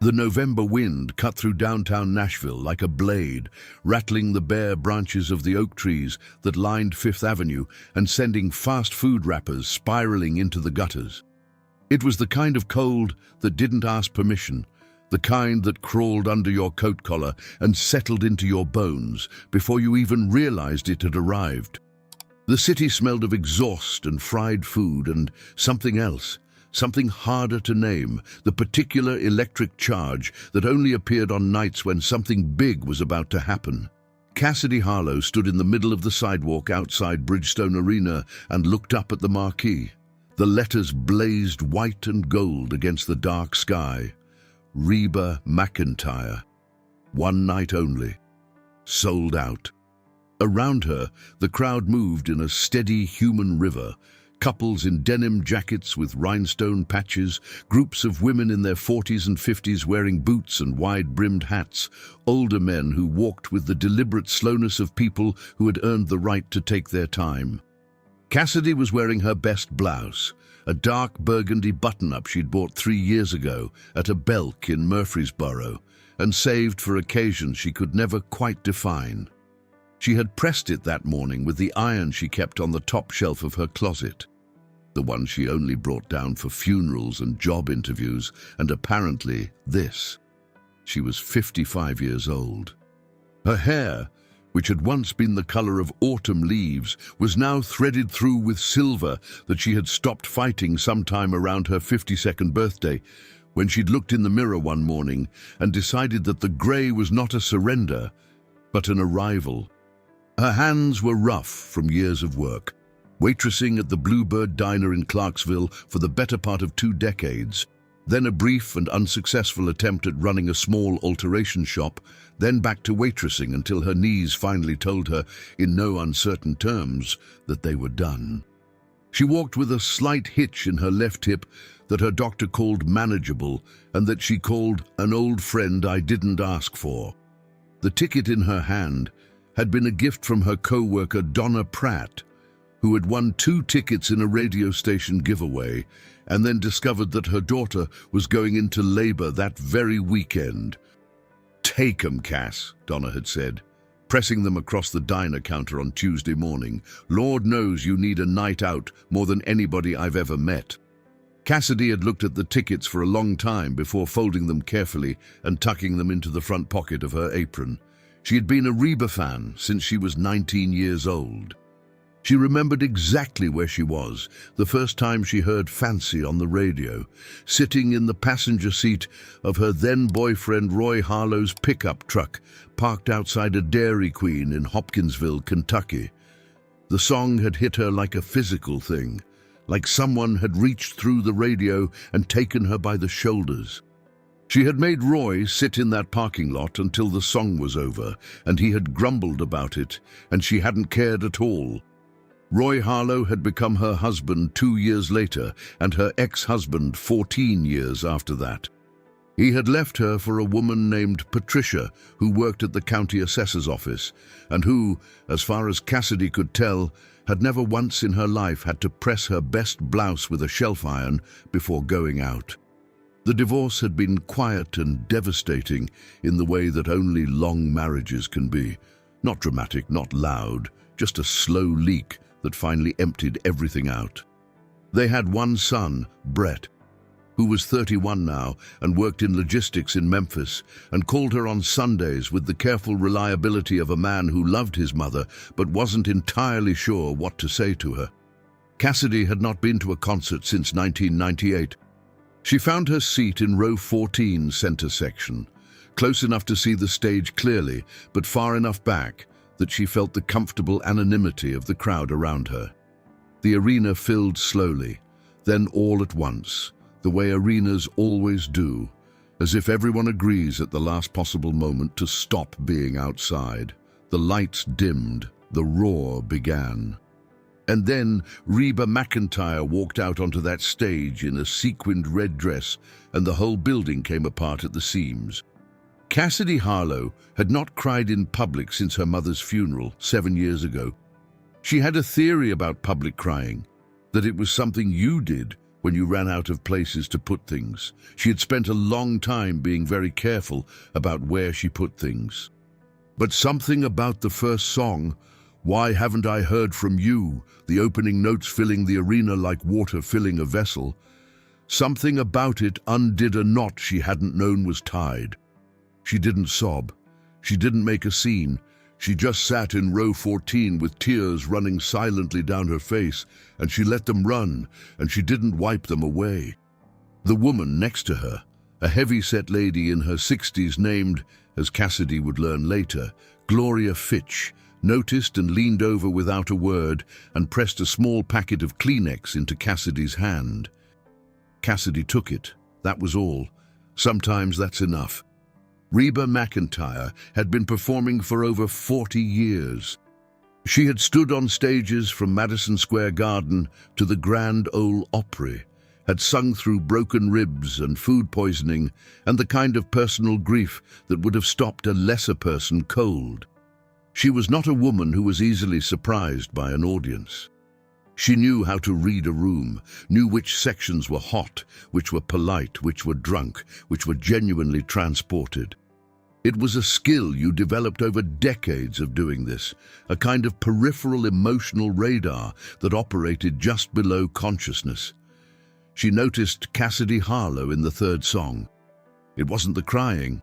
The November wind cut through downtown Nashville like a blade, rattling the bare branches of the oak trees that lined Fifth Avenue and sending fast food wrappers spiraling into the gutters. It was the kind of cold that didn't ask permission, the kind that crawled under your coat collar and settled into your bones before you even realized it had arrived. The city smelled of exhaust and fried food and something else. Something harder to name, the particular electric charge that only appeared on nights when something big was about to happen. Cassidy Harlow stood in the middle of the sidewalk outside Bridgestone Arena and looked up at the marquee. The letters blazed white and gold against the dark sky. REBA MCENTIRE. One night only. Sold out. Around her, the crowd moved in a steady human river. Couples in denim jackets with rhinestone patches, groups of women in their 40s and 50s wearing boots and wide-brimmed hats, older men who walked with the deliberate slowness of people who had earned the right to take their time. Cassidy was wearing her best blouse, a dark burgundy button-up she'd bought 3 years ago at a Belk in Murfreesboro, and saved for occasions she could never quite define. She had pressed it that morning with the iron she kept on the top shelf of her closet. The one she only brought down for funerals and job interviews, and apparently this. She was 55 years old. Her hair, which had once been the color of autumn leaves, was now threaded through with silver that she had stopped fighting sometime around her 52nd birthday, when she'd looked in the mirror one morning and decided that the gray was not a surrender, but an arrival. Her hands were rough from years of work, waitressing at the Bluebird Diner in Clarksville for the better part of 2 decades, then a brief and unsuccessful attempt at running a small alteration shop, then back to waitressing until her knees finally told her, in no uncertain terms, that they were done. She walked with a slight hitch in her left hip that her doctor called manageable and that she called an old friend I didn't ask for. The ticket in her hand had been a gift from her co-worker Donna Pratt, who had won 2 tickets in a radio station giveaway and then discovered that her daughter was going into labor that very weekend. "Take 'em, Cass," Donna had said, pressing them across the diner counter on Tuesday morning. "Lord knows you need a night out more than anybody I've ever met." Cassidy had looked at the tickets for a long time before folding them carefully and tucking them into the front pocket of her apron. She had been a REBA fan since she was 19 years old. She remembered exactly where she was the first time she heard Fancy on the radio, sitting in the passenger seat of her then-boyfriend Roy Harlow's pickup truck, parked outside a Dairy Queen in Hopkinsville, Kentucky. The song had hit her like a physical thing, like someone had reached through the radio and taken her by the shoulders. She had made Roy sit in that parking lot until the song was over, and he had grumbled about it, and she hadn't cared at all. Roy Harlow had become her husband 2 years later, and her ex-husband 14 years after that. He had left her for a woman named Patricia, who worked at the county assessor's office, and who, as far as Cassidy could tell, had never once in her life had to press her best blouse with a shelf iron before going out. The divorce had been quiet and devastating in the way that only long marriages can be. Not dramatic, not loud, just a slow leak that finally emptied everything out. They had one son, Brett, who was 31 now and worked in logistics in Memphis, and called her on Sundays with the careful reliability of a man who loved his mother but wasn't entirely sure what to say to her. Cassidy had not been to a concert since 1998. She found her seat in row 14 center section, close enough to see the stage clearly, but far enough back that she felt the comfortable anonymity of the crowd around her. The arena filled slowly, then all at once, the way arenas always do, as if everyone agrees at the last possible moment to stop being outside. The lights dimmed, the roar began. And then REBA MCENTIRE walked out onto that stage in a sequined red dress, and the whole building came apart at the seams. Cassidy Harlow had not cried in public since her mother's funeral 7 years ago. She had a theory about public crying, that it was something you did when you ran out of places to put things. She had spent a long time being very careful about where she put things. But something about the first song, "Why Haven't I Heard From You," the opening notes filling the arena like water filling a vessel, something about it undid a knot she hadn't known was tied. She didn't sob. She didn't make a scene. She just sat in row 14 with tears running silently down her face, and she let them run, and she didn't wipe them away. The woman next to her, a heavy-set lady in her 60s named, as Cassidy would learn later, Gloria Fitch, noticed and leaned over without a word and pressed a small packet of Kleenex into Cassidy's hand. Cassidy took it. That was all. Sometimes that's enough. REBA MCENTIRE had been performing for over 40 years. She had stood on stages from Madison Square Garden to the Grand Ole Opry, had sung through broken ribs and food poisoning and the kind of personal grief that would have stopped a lesser person cold. She was not a woman who was easily surprised by an audience. She knew how to read a room, knew which sections were hot, which were polite, which were drunk, which were genuinely transported. It was a skill you developed over decades of doing this, a kind of peripheral emotional radar that operated just below consciousness. She noticed Cassidy Harlow in the third song. It wasn't the crying.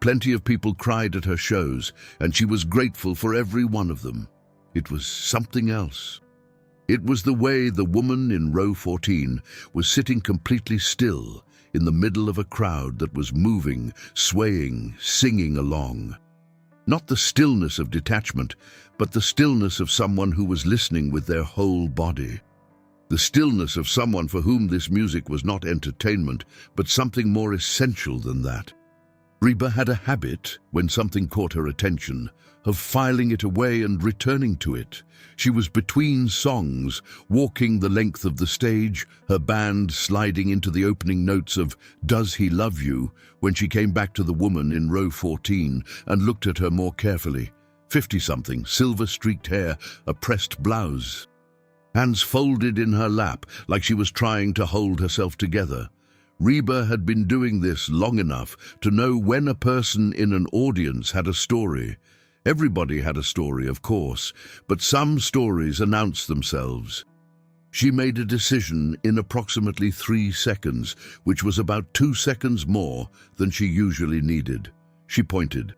Plenty of people cried at her shows, and she was grateful for every one of them. It was something else. It was the way the woman in row 14 was sitting completely still in the middle of a crowd that was moving, swaying, singing along. Not the stillness of detachment, but the stillness of someone who was listening with their whole body. The stillness of someone for whom this music was not entertainment, but something more essential than that. REBA had a habit, when something caught her attention, of filing it away and returning to it. She was between songs, walking the length of the stage, her band sliding into the opening notes of "Does He Love You," when she came back to the woman in row 14 and looked at her more carefully. 50-something, silver-streaked hair, a pressed blouse. Hands folded in her lap, like she was trying to hold herself together. REBA had been doing this long enough to know when a person in an audience had a story. Everybody had a story, of course, but some stories announced themselves. She made a decision in approximately 3 seconds, which was about 2 seconds more than she usually needed. She pointed.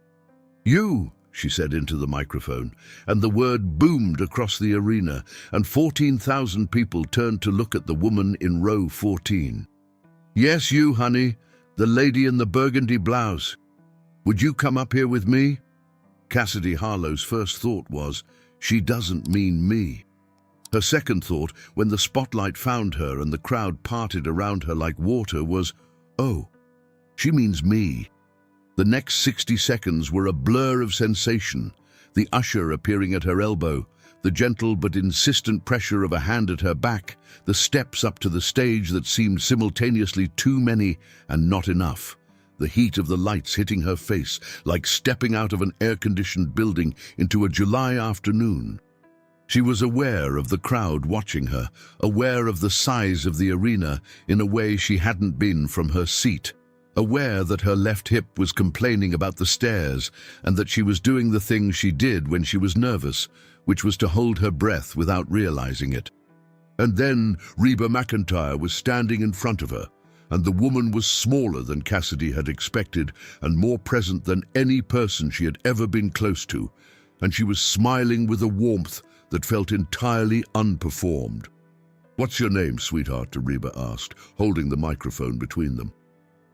"You," she said into the microphone, and the word boomed across the arena, and 14,000 people turned to look at the woman in row 14. "Yes, you, honey, the lady in the burgundy blouse. Would you come up here with me?" Cassidy Harlow's first thought was, "She doesn't mean me." Her second thought, when the spotlight found her and the crowd parted around her like water, was, "Oh, she means me." The next 60 seconds were a blur of sensation, the usher appearing at her elbow, the gentle but insistent pressure of a hand at her back, the steps up to the stage that seemed simultaneously too many and not enough, the heat of the lights hitting her face like stepping out of an air-conditioned building into a July afternoon. She was aware of the crowd watching her, aware of the size of the arena in a way she hadn't been from her seat, aware that her left hip was complaining about the stairs and that she was doing the thing she did when she was nervous, which was to hold her breath without realizing it. And then REBA MCENTIRE was standing in front of her, and the woman was smaller than Cassidy had expected and more present than any person she had ever been close to, and she was smiling with a warmth that felt entirely unperformed. "What's your name, sweetheart?" REBA asked, holding the microphone between them.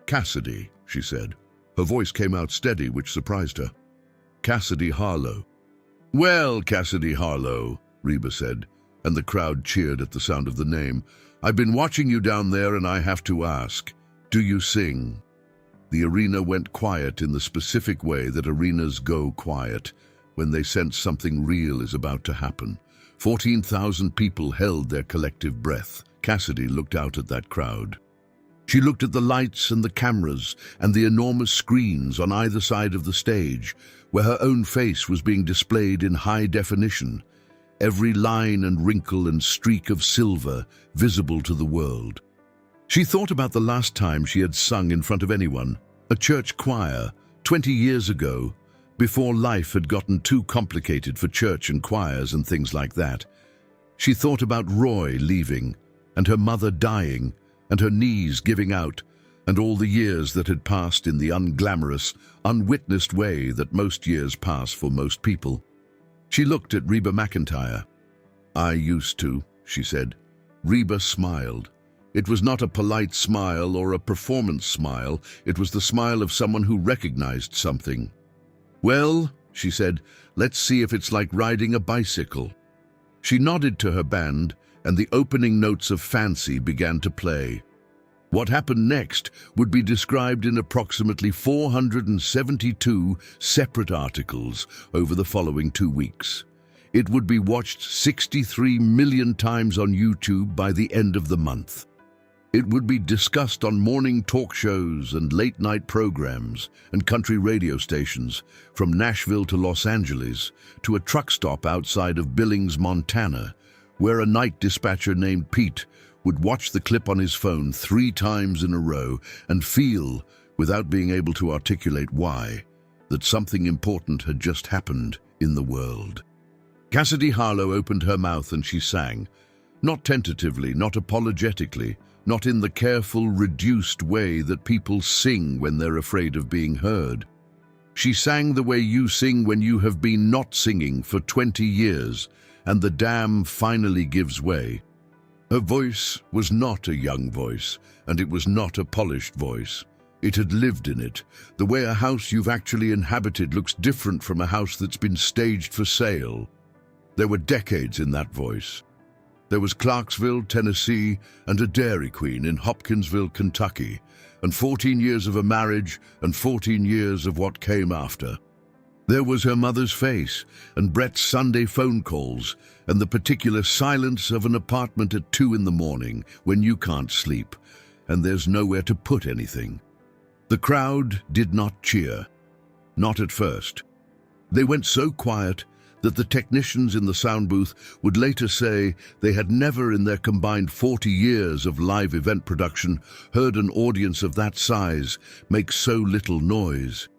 "Cassidy," she said. Her voice came out steady, which surprised her. "Cassidy Harlow." "Well, Cassidy Harlow," REBA said, and the crowd cheered at the sound of the name. "I've been watching you down there, and I have to ask, do you sing?" The arena went quiet in the specific way that arenas go quiet when they sense something real is about to happen. 14,000 people held their collective breath. Cassidy looked out at that crowd. She looked at the lights and the cameras and the enormous screens on either side of the stage, where her own face was being displayed in high definition, every line and wrinkle and streak of silver visible to the world. She thought about the last time she had sung in front of anyone, a church choir, 20 years ago, before life had gotten too complicated for church and choirs and things like that. She thought about Roy leaving, and her mother dying, and her knees giving out, and all the years that had passed in the unglamorous, unwitnessed way that most years pass for most people. She looked at REBA MCENTIRE. "I used to," she said. REBA smiled. It was not a polite smile or a performance smile. It was the smile of someone who recognized something. "Well," she said, "let's see if it's like riding a bicycle." She nodded to her band, and the opening notes of Fancy began to play. What happened next would be described in approximately 472 separate articles over the following 2 weeks. It would be watched 63 million times on YouTube by the end of the month. It would be discussed on morning talk shows and late-night programs and country radio stations, from Nashville to Los Angeles to a truck stop outside of Billings, Montana, where a night dispatcher named Pete would watch the clip on his phone 3 times in a row and feel, without being able to articulate why, that something important had just happened in the world. Cassidy Harlow opened her mouth and she sang, not tentatively, not apologetically, not in the careful, reduced way that people sing when they're afraid of being heard. She sang the way you sing when you have been not singing for 20 years and the dam finally gives way. Her voice was not a young voice, and it was not a polished voice. It had lived in it. The way a house you've actually inhabited looks different from a house that's been staged for sale. There were decades in that voice. There was Clarksville, Tennessee, and a Dairy Queen in Hopkinsville, Kentucky, and 14 years of a marriage and 14 years of what came after. There was her mother's face, and Brett's Sunday phone calls, and the particular silence of an apartment at 2 in the morning when you can't sleep, and there's nowhere to put anything. The crowd did not cheer. Not at first. They went so quiet that the technicians in the sound booth would later say they had never in their combined 40 years of live event production heard an audience of that size make so little noise.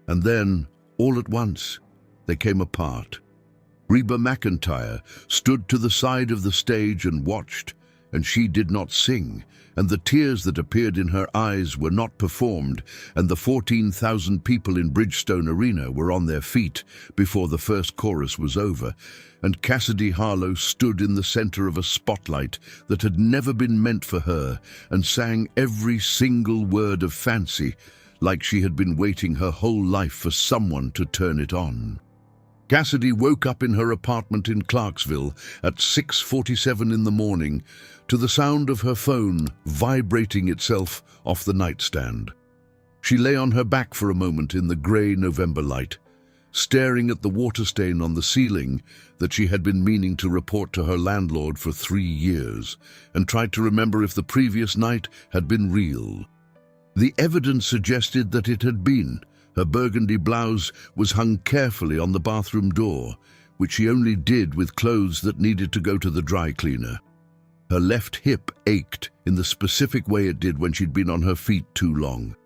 And then, all at once, they came apart. REBA MCENTIRE stood to the side of the stage and watched, and she did not sing, and the tears that appeared in her eyes were not performed, and the 14,000 people in Bridgestone Arena were on their feet before the first chorus was over, and Cassidy Harlow stood in the center of a spotlight that had never been meant for her and sang every single word of Fancy, like she had been waiting her whole life for someone to turn it on. Cassidy woke up in her apartment in Clarksville at 6:47 in the morning to the sound of her phone vibrating itself off the nightstand. She lay on her back for a moment in the gray November light, staring at the water stain on the ceiling that she had been meaning to report to her landlord for 3 years, and tried to remember if the previous night had been real. The evidence suggested that it had been. Her burgundy blouse was hung carefully on the bathroom door, which she only did with clothes that needed to go to the dry cleaner. Her left hip ached in the specific way it did when she'd been on her feet too long.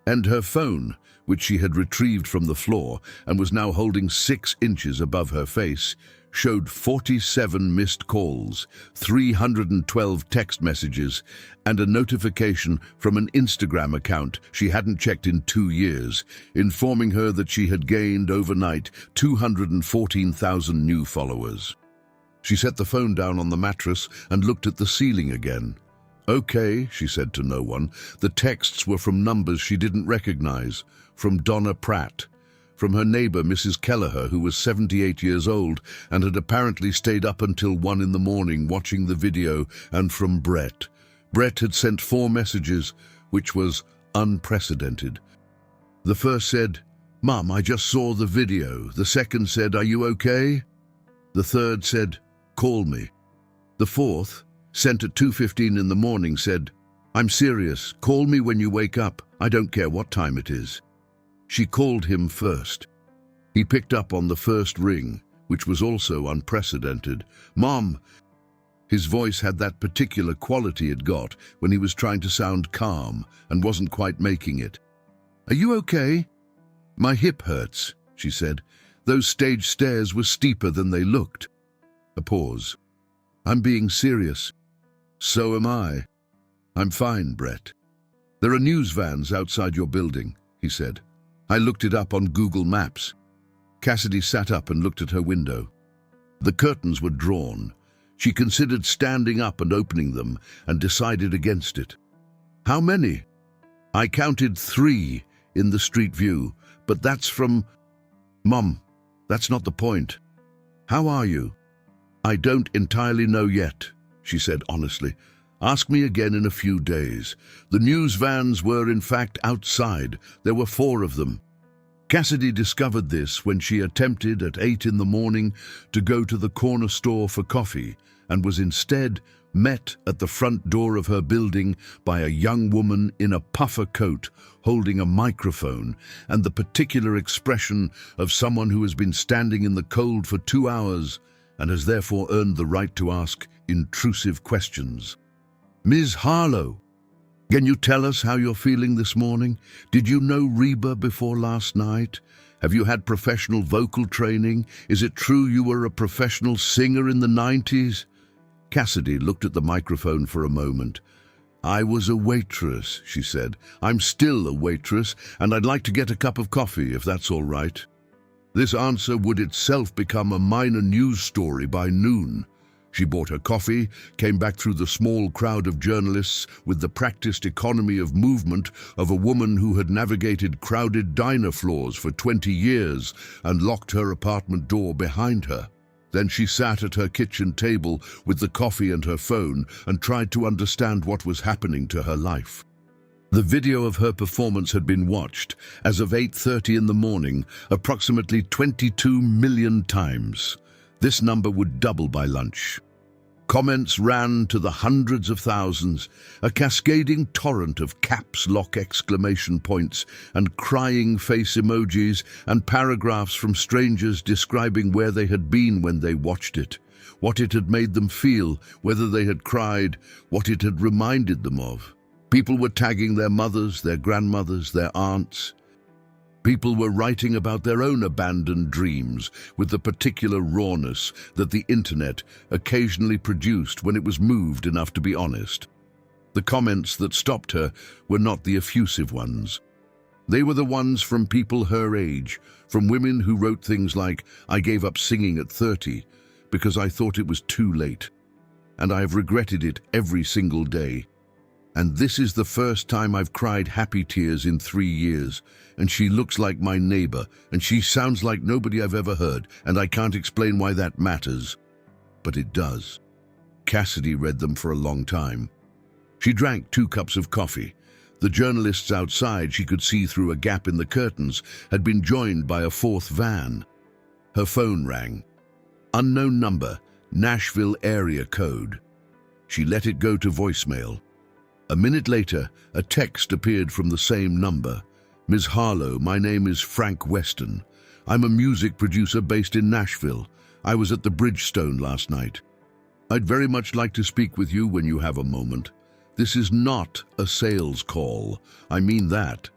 And her phone, which she had retrieved from the floor and was now holding 6 inches above her face, showed 47 missed calls, 312 text messages, and a notification from an Instagram account she hadn't checked in 2 years, informing her that she had gained overnight 214,000 new followers. She set the phone down on the mattress and looked at the ceiling again. "Okay," she said to no one. The texts were from numbers she didn't recognize, from Donna Pratt, from her neighbor, Mrs. Kelleher, who was 78 years old and had apparently stayed up until 1 in the morning watching the video, and from Brett. Brett had sent 4 messages, which was unprecedented. The first said, "Mom, I just saw the video." The second said, "Are you okay?" The third said, "Call me." The fourth, sent at 2:15 in the morning, said, "I'm serious. Call me when you wake up. I don't care what time it is." She called him first. He picked up on the first ring, which was also unprecedented. "Mom." His voice had that particular quality it got when he was trying to sound calm and wasn't quite making it. "Are you okay?" "My hip hurts," she said. "Those stage stairs were steeper than they looked." A pause. "I'm being serious." "So am I." "I'm fine, Brett." "There are news vans outside your building," he said. "I looked it up on Google Maps." Cassidy sat up and looked at her window. The curtains were drawn. She considered standing up and opening them and decided against it. "How many?" "I counted 3 in the street view, but that's from—" "Mom, that's not the point." "How are you?" "I don't entirely know yet," she said honestly. "Ask me again in a few days. The news vans were in fact outside. There were 4 of them." Cassidy discovered this when she attempted at 8 in the morning to go to the corner store for coffee and was instead met at the front door of her building by a young woman in a puffer coat holding a microphone and the particular expression of someone who has been standing in the cold for 2 hours and has therefore earned the right to ask intrusive questions. "Ms. Harlow, can you tell us how you're feeling this morning? Did you know REBA before last night? Have you had professional vocal training? Is it true you were a professional singer in the 90s? Cassidy looked at the microphone for a moment. "I was a waitress," she said. "I'm still a waitress, and I'd like to get a cup of coffee, if that's all right." This answer would itself become a minor news story by noon. She bought her coffee, came back through the small crowd of journalists with the practiced economy of movement of a woman who had navigated crowded diner floors for 20 years and locked her apartment door behind her. Then she sat at her kitchen table with the coffee and her phone and tried to understand what was happening to her life. The video of her performance had been watched, as of 8:30 in the morning, approximately 22 million times. This number would double by lunch. Comments ran to the hundreds of thousands, a cascading torrent of caps lock exclamation points and crying face emojis and paragraphs from strangers describing where they had been when they watched it, what it had made them feel, whether they had cried, what it had reminded them of. People were tagging their mothers, their grandmothers, their aunts. People were writing about their own abandoned dreams with the particular rawness that the internet occasionally produced when it was moved enough to be honest. The comments that stopped her were not the effusive ones. They were the ones from people her age, from women who wrote things like, "I gave up singing at 30 because I thought it was too late, and I have regretted it every single day. And this is the first time I've cried happy tears in 3 years, and she looks like my neighbor, and she sounds like nobody I've ever heard, and I can't explain why that matters. But it does." Cassidy read them for a long time. She drank 2 cups of coffee. The journalists outside, she could see through a gap in the curtains, had been joined by a 4th van. Her phone rang. Unknown number, Nashville area code. She let it go to voicemail. A minute later, a text appeared from the same number. "Ms. Harlow, my name is Frank Weston. I'm a music producer based in Nashville. I was at the Bridgestone last night. I'd very much like to speak with you when you have a moment. This is not a sales call. I mean that."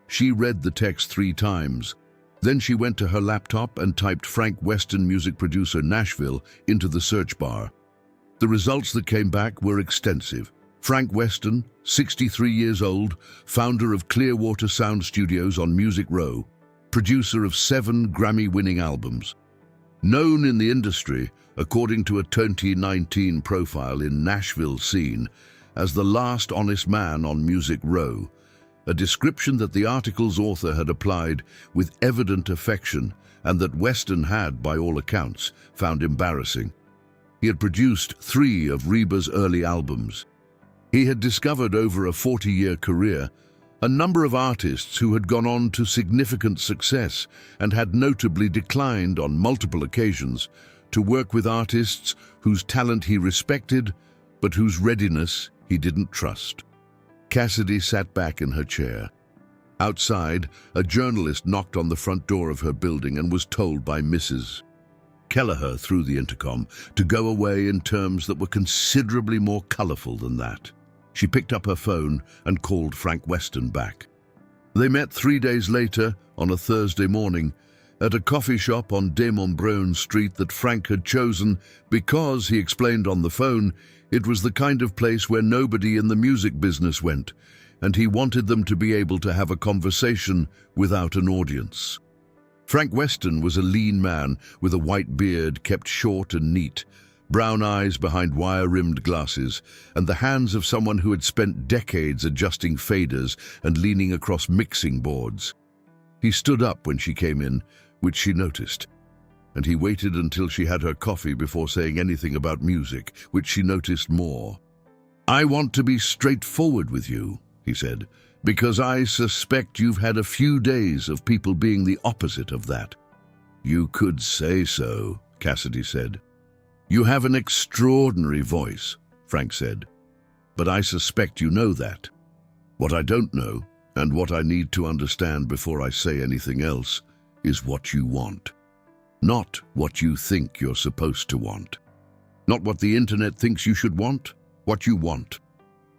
She read the text 3 times. Then she went to her laptop and typed Frank Weston, music producer, Nashville, into the search bar. The results that came back were extensive. Frank Weston, 63 years old, founder of Clearwater Sound Studios on Music Row, producer of 7 Grammy-winning albums. Known in the industry, according to a 2019 profile in Nashville scene, as the last honest man on Music Row, a description that the article's author had applied with evident affection and that Weston had, by all accounts, found embarrassing. He had produced 3 of REBA's early albums. He had discovered over a 40-year career a number of artists who had gone on to significant success and had notably declined on multiple occasions to work with artists whose talent he respected but whose readiness he didn't trust. Cassidy sat back in her chair. Outside, a journalist knocked on the front door of her building and was told by Mrs. Kelleher through the intercom to go away in terms that were considerably more colorful than that. She picked up her phone and called Frank Weston back. They met 3 days later, on a Thursday morning, at a coffee shop on De Montbrun Street that Frank had chosen because, he explained on the phone, it was the kind of place where nobody in the music business went, and he wanted them to be able to have a conversation without an audience. Frank Weston was a lean man with a white beard kept short and neat, brown eyes behind wire-rimmed glasses, and the hands of someone who had spent decades adjusting faders and leaning across mixing boards. He stood up when she came in, which she noticed, and he waited until she had her coffee before saying anything about music, which she noticed more. "I want to be straightforward with you," he said, "because I suspect you've had a few days of people being the opposite of that." "You could say so," Cassidy said. "You have an extraordinary voice," Frank said, "but I suspect you know that. What I don't know, and what I need to understand before I say anything else, is what you want. Not what you think you're supposed to want. Not what the internet thinks you should want, what you want."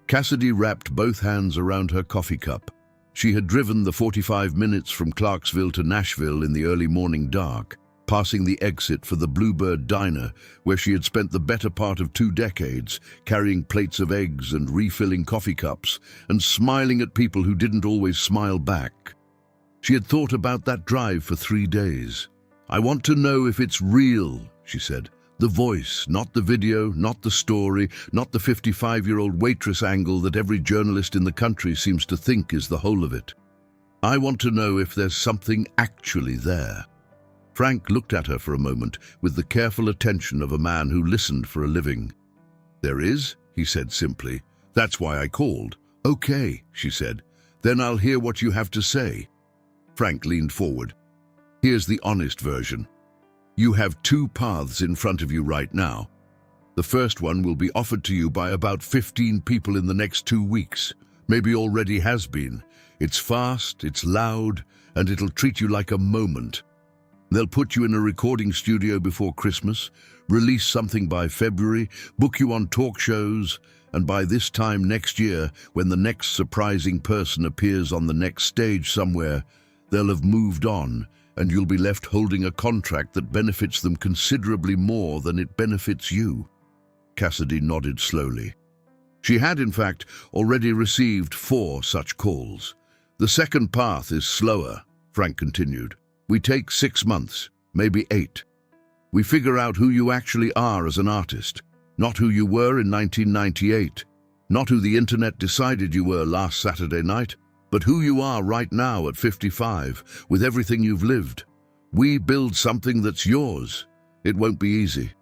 Cassidy wrapped both hands around her coffee cup. She had driven the 45 minutes from Clarksville to Nashville in the early morning dark, passing the exit for the Bluebird Diner, where she had spent the better part of 2 decades, carrying plates of eggs and refilling coffee cups, and smiling at people who didn't always smile back. She had thought about that drive for 3 days. "I want to know if it's real," she said. "The voice, not the video, not the story, not the 55-year-old waitress angle that every journalist in the country seems to think is the whole of it. I want to know if there's something actually there." Frank looked at her for a moment with the careful attention of a man who listened for a living. "There is," he said simply. "That's why I called." "Okay," she said. "Then I'll hear what you have to say." Frank leaned forward. "Here's the honest version. You have 2 paths in front of you right now. The first one will be offered to you by about 15 people in the next 2 weeks. Maybe already has been. It's fast, it's loud, and it'll treat you like a moment. They'll put you in a recording studio before Christmas, release something by February, book you on talk shows, and by this time next year, when the next surprising person appears on the next stage somewhere, they'll have moved on, and you'll be left holding a contract that benefits them considerably more than it benefits you." Cassidy nodded slowly. She had, in fact, already received 4 such calls. "The second path is slower," Frank continued. "We take 6 months, maybe 8. We figure out who you actually are as an artist, not who you were in 1998, not who the internet decided you were last Saturday night, but who you are right now at 55, with everything you've lived. We build something that's yours. It won't be easy.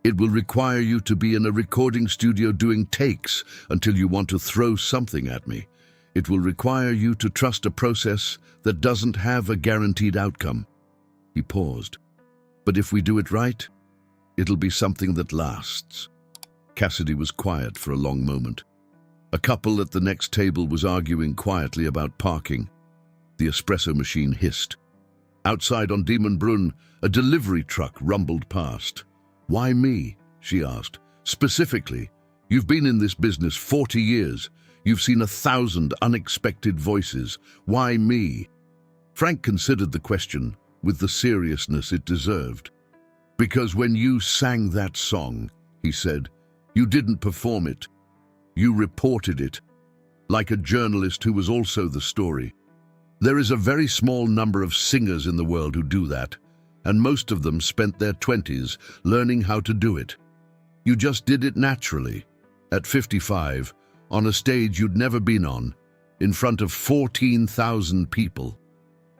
It will require you to be in a recording studio doing takes until you want to throw something at me. It will require you to trust a process that doesn't have a guaranteed outcome." He paused. "But if we do it right, it'll be something that lasts." Cassidy was quiet for a long moment. A couple at the next table was arguing quietly about parking. The espresso machine hissed. Outside on Demon Brunn, a delivery truck rumbled past. "Why me?" she asked. "Specifically, you've been in this business 40 years. You've seen 1,000 unexpected voices. Why me?" Frank considered the question with the seriousness it deserved. "Because when you sang that song," he said, "you didn't perform it. You reported it, like a journalist who was also the story. There is a very small number of singers in the world who do that, and most of them spent their 20s learning how to do it. You just did it naturally, at 55, on a stage you'd never been on, in front of 14,000 people."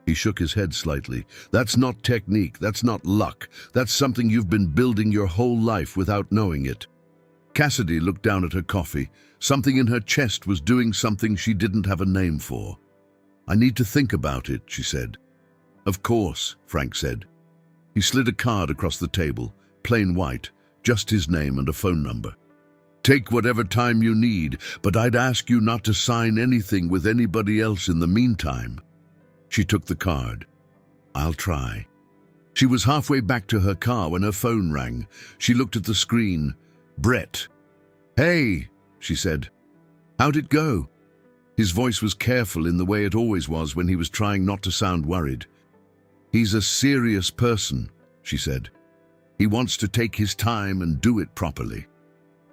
He shook his head slightly. "That's not technique, that's not luck. That's something you've been building your whole life without knowing it." Cassidy looked down at her coffee. Something in her chest was doing something she didn't have a name for. "I need to think about it," she said. "Of course," Frank said. He slid a card across the table, plain white, just his name and a phone number. "Take whatever time you need, but I'd ask you not to sign anything with anybody else in the meantime." She took the card. "I'll try." She was halfway back to her car when her phone rang. She looked at the screen. Brett. "Hey," she said. "How'd it go?" His voice was careful in the way it always was when he was trying not to sound worried. "He's a serious person," she said. "He wants to take his time and do it properly."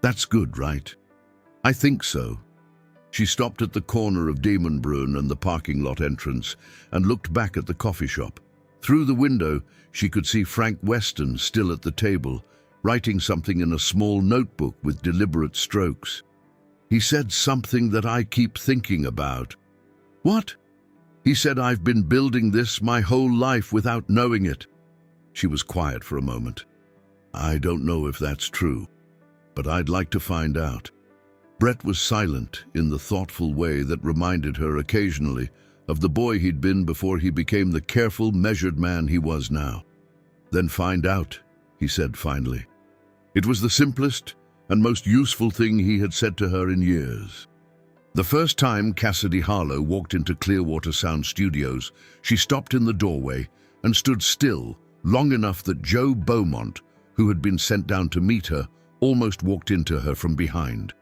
"That's good, right?" "I think so." She stopped at the corner of Demonbrunn and the parking lot entrance and looked back at the coffee shop. Through the window, she could see Frank Weston still at the table, writing something in a small notebook with deliberate strokes. "He said something that I keep thinking about." "What?" "He said I've been building this my whole life without knowing it." She was quiet for a moment. "I don't know if that's true, but I'd like to find out." Brett was silent in the thoughtful way that reminded her occasionally of the boy he'd been before he became the careful, measured man he was now. "Then find out," he said finally. It was the simplest and most useful thing he had said to her in years. The first time Cassidy Harlow walked into Clearwater Sound Studios, she stopped in the doorway and stood still long enough that Joe Beaumont, who had been sent down to meet her, almost walked into her from behind.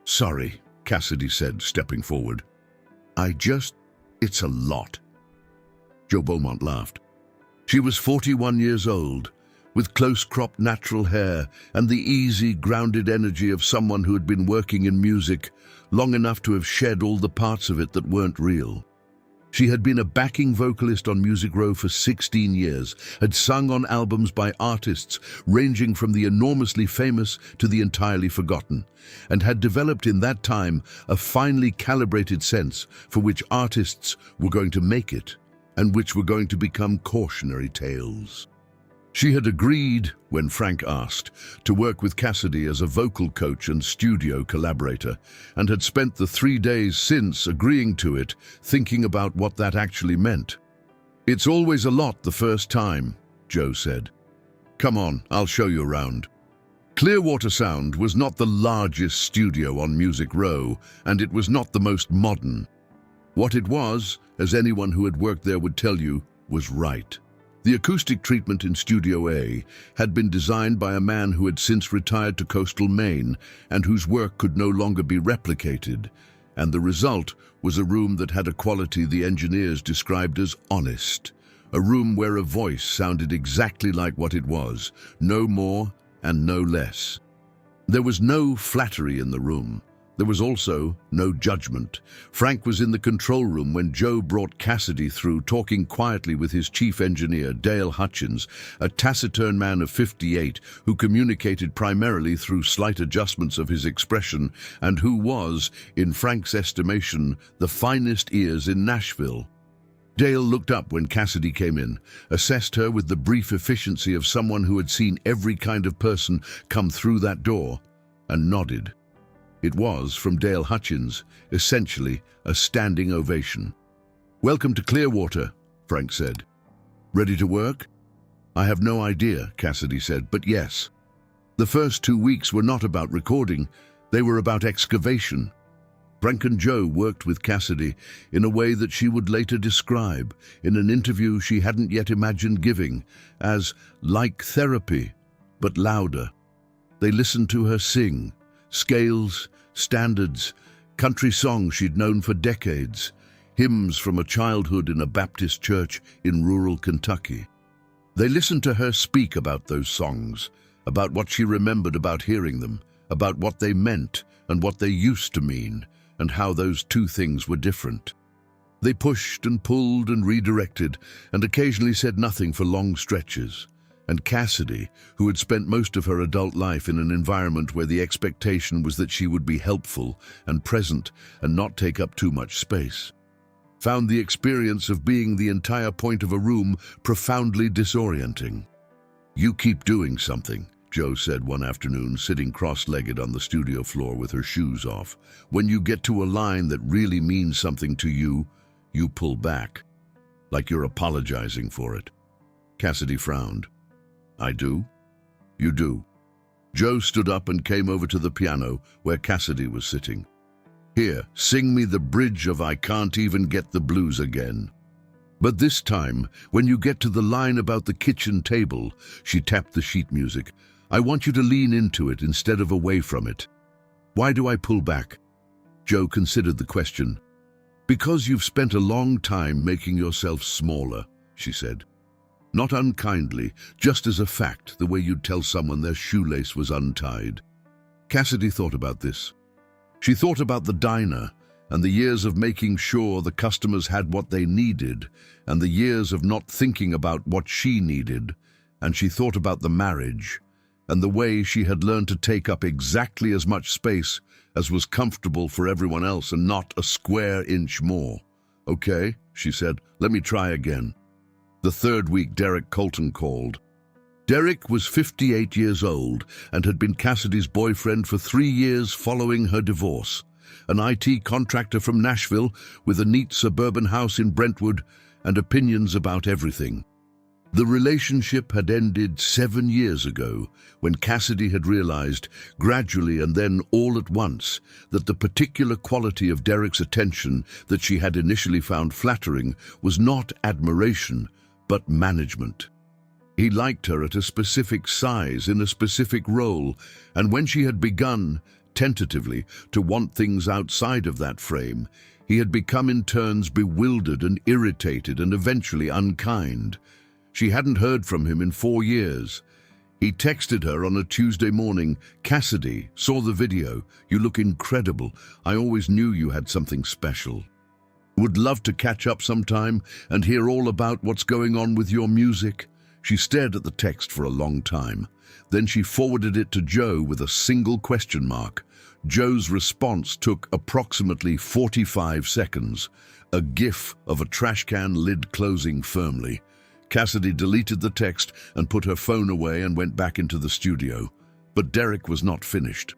"Sorry," Cassidy said, stepping forward. It's a lot." Joe Beaumont laughed. She was 41 years old, with close-cropped natural hair and the easy, grounded energy of someone who had been working in music long enough to have shed all the parts of it that weren't real. She had been a backing vocalist on Music Row for 16 years, had sung on albums by artists ranging from the enormously famous to the entirely forgotten, and had developed in that time a finely calibrated sense for which artists were going to make it and which were going to become cautionary tales. She had agreed, when Frank asked, to work with Cassidy as a vocal coach and studio collaborator, and had spent the 3 days since agreeing to it, thinking about what that actually meant. "It's always a lot the first time," Joe said. "Come on, I'll show you around." Clearwater Sound was not the largest studio on Music Row, and it was not the most modern. What it was, as anyone who had worked there would tell you, was right. The acoustic treatment in Studio A had been designed by a man who had since retired to coastal Maine and whose work could no longer be replicated, and the result was a room that had a quality the engineers described as honest, a room where a voice sounded exactly like what it was, no more and no less. There was no flattery in the room. There was also no judgment. Frank was in the control room when Joe brought Cassidy through, talking quietly with his chief engineer, Dale Hutchins, a taciturn man of 58 who communicated primarily through slight adjustments of his expression and who was, in Frank's estimation, the finest ears in Nashville. Dale looked up when Cassidy came in, assessed her with the brief efficiency of someone who had seen every kind of person come through that door, and nodded. It was, from Dale Hutchins, essentially a standing ovation. "Welcome to Clearwater," Frank said. "Ready to work?" "I have no idea," Cassidy said, "but yes." The first 2 weeks were not about recording, they were about excavation. Frank and Joe worked with Cassidy in a way that she would later describe, in an interview she hadn't yet imagined giving, as like therapy, but louder. They listened to her sing, scales, standards, country songs she'd known for decades, hymns from a childhood in a Baptist church in rural Kentucky. They listened to her speak about those songs, about what she remembered about hearing them, about what they meant and what they used to mean, and how those two things were different. They pushed and pulled and redirected, and occasionally said nothing for long stretches. And Cassidy, who had spent most of her adult life in an environment where the expectation was that she would be helpful and present and not take up too much space, found the experience of being the entire point of a room profoundly disorienting. "You keep doing something," Joe said one afternoon, sitting cross-legged on the studio floor with her shoes off. "When you get to a line that really means something to you, you pull back, like you're apologizing for it." Cassidy frowned. "I do?" "You do." Joe stood up and came over to the piano where Cassidy was sitting. "Here, sing me the bridge of I Can't Even Get the Blues Again." But this time, when you get to the line about the kitchen table, she tapped the sheet music. I want you to lean into it instead of away from it. Why do I pull back? Joe considered the question. Because you've spent a long time making yourself smaller, she said. Not unkindly, just as a fact, the way you'd tell someone their shoelace was untied. Cassidy thought about this. She thought about the diner, and the years of making sure the customers had what they needed, and the years of not thinking about what she needed, and she thought about the marriage, and the way she had learned to take up exactly as much space as was comfortable for everyone else and not a square inch more. Okay, she said, let me try again. The third week, Derek Colton called. Derek was 58 years old and had been Cassidy's boyfriend for 3 years following her divorce. An IT contractor from Nashville with a neat suburban house in Brentwood and opinions about everything. The relationship had ended 7 years ago when Cassidy had realized, gradually and then all at once, that the particular quality of Derek's attention that she had initially found flattering was not admiration, but management. He liked her at a specific size, in a specific role, and when she had begun, tentatively, to want things outside of that frame, he had become in turns bewildered and irritated and eventually unkind. She hadn't heard from him in 4 years. He texted her on a Tuesday morning, Cassidy, saw the video. You look incredible. I always knew you had something special. Would love to catch up sometime and hear all about what's going on with your music. She stared at the text for a long time. Then she forwarded it to Joe with a single question mark. Joe's response took approximately 45 seconds, a gif of a trash can lid closing firmly. Cassidy deleted the text and put her phone away and went back into the studio. But Derek was not finished.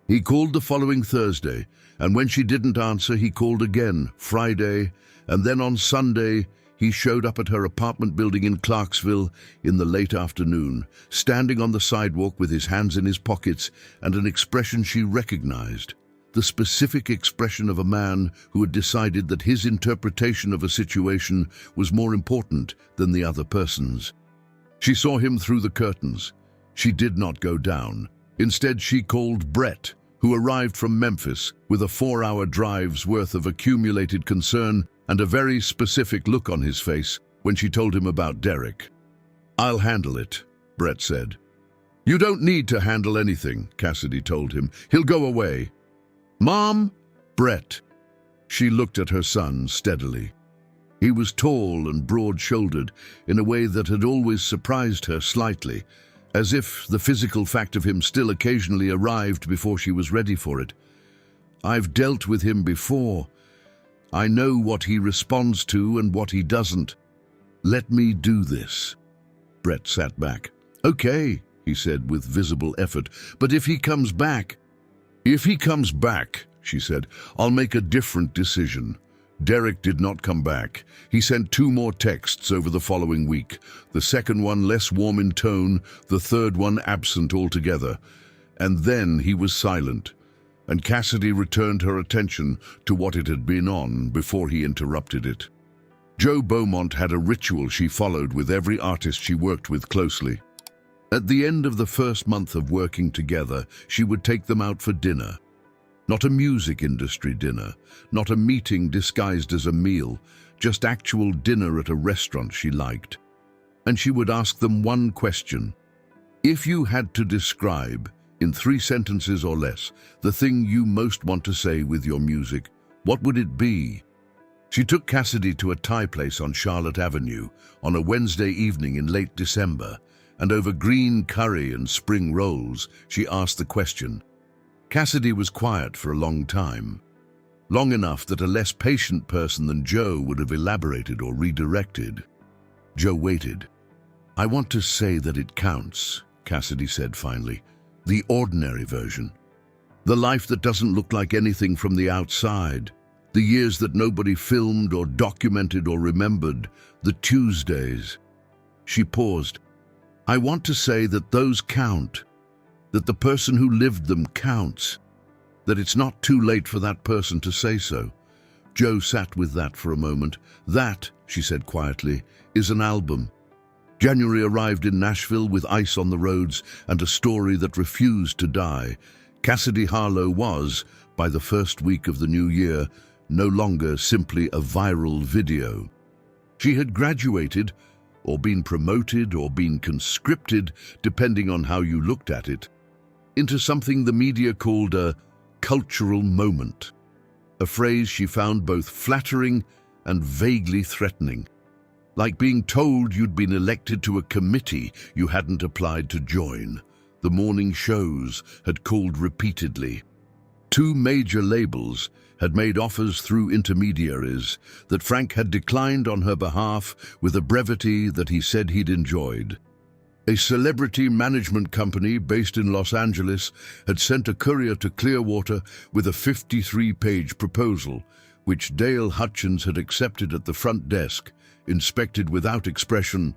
He called the following Thursday, and when she didn't answer, he called again, Friday, and then on Sunday, he showed up at her apartment building in Clarksville in the late afternoon, standing on the sidewalk with his hands in his pockets and an expression she recognized, the specific expression of a man who had decided that his interpretation of a situation was more important than the other person's. She saw him through the curtains. She did not go down. Instead, she called Brett, who arrived from Memphis with a 4-hour drive's worth of accumulated concern and a very specific look on his face when she told him about Derek. I'll handle it, Brett said. You don't need to handle anything, Cassidy told him. He'll go away. Mom? Brett. She looked at her son steadily. He was tall and broad-shouldered in a way that had always surprised her slightly, as if the physical fact of him still occasionally arrived before she was ready for it. I've dealt with him before. I know what he responds to and what he doesn't. Let me do this. Brett sat back. Okay, he said with visible effort, but if he comes back... If he comes back, she said, I'll make a different decision. Derek did not come back. He sent 2 more texts over the following week, the second one less warm in tone, the third one absent altogether. And then he was silent, and Cassidy returned her attention to what it had been on before he interrupted it. Joe Beaumont had a ritual she followed with every artist she worked with closely. At the end of the first month of working together, she would take them out for dinner. Not a music industry dinner, not a meeting disguised as a meal, just actual dinner at a restaurant she liked. And she would ask them one question. If you had to describe, in 3 sentences or less, the thing you most want to say with your music, what would it be? She took Cassidy to a Thai place on Charlotte Avenue on a Wednesday evening in late December, and over green curry and spring rolls, she asked the question. Cassidy was quiet for a long time, long enough that a less patient person than Joe would have elaborated or redirected. Joe waited. I want to say that it counts, Cassidy said finally. The ordinary version. The life that doesn't look like anything from the outside. The years that nobody filmed or documented or remembered. The Tuesdays. She paused. I want to say that those count, that the person who lived them counts, that it's not too late for that person to say so. Joe sat with that for a moment. That, she said quietly, is an album. January arrived in Nashville with ice on the roads and a story that refused to die. Cassidy Harlow was, by the first week of the new year, no longer simply a viral video. She had graduated, or been promoted, or been conscripted, depending on how you looked at it, into something the media called a cultural moment, a phrase she found both flattering and vaguely threatening, like being told you'd been elected to a committee you hadn't applied to join. The morning shows had called repeatedly. 2 major labels had made offers through intermediaries that Frank had declined on her behalf with a brevity that he said he'd enjoyed. A celebrity management company based in Los Angeles had sent a courier to Clearwater with a 53-page proposal, which Dale Hutchins had accepted at the front desk, inspected without expression,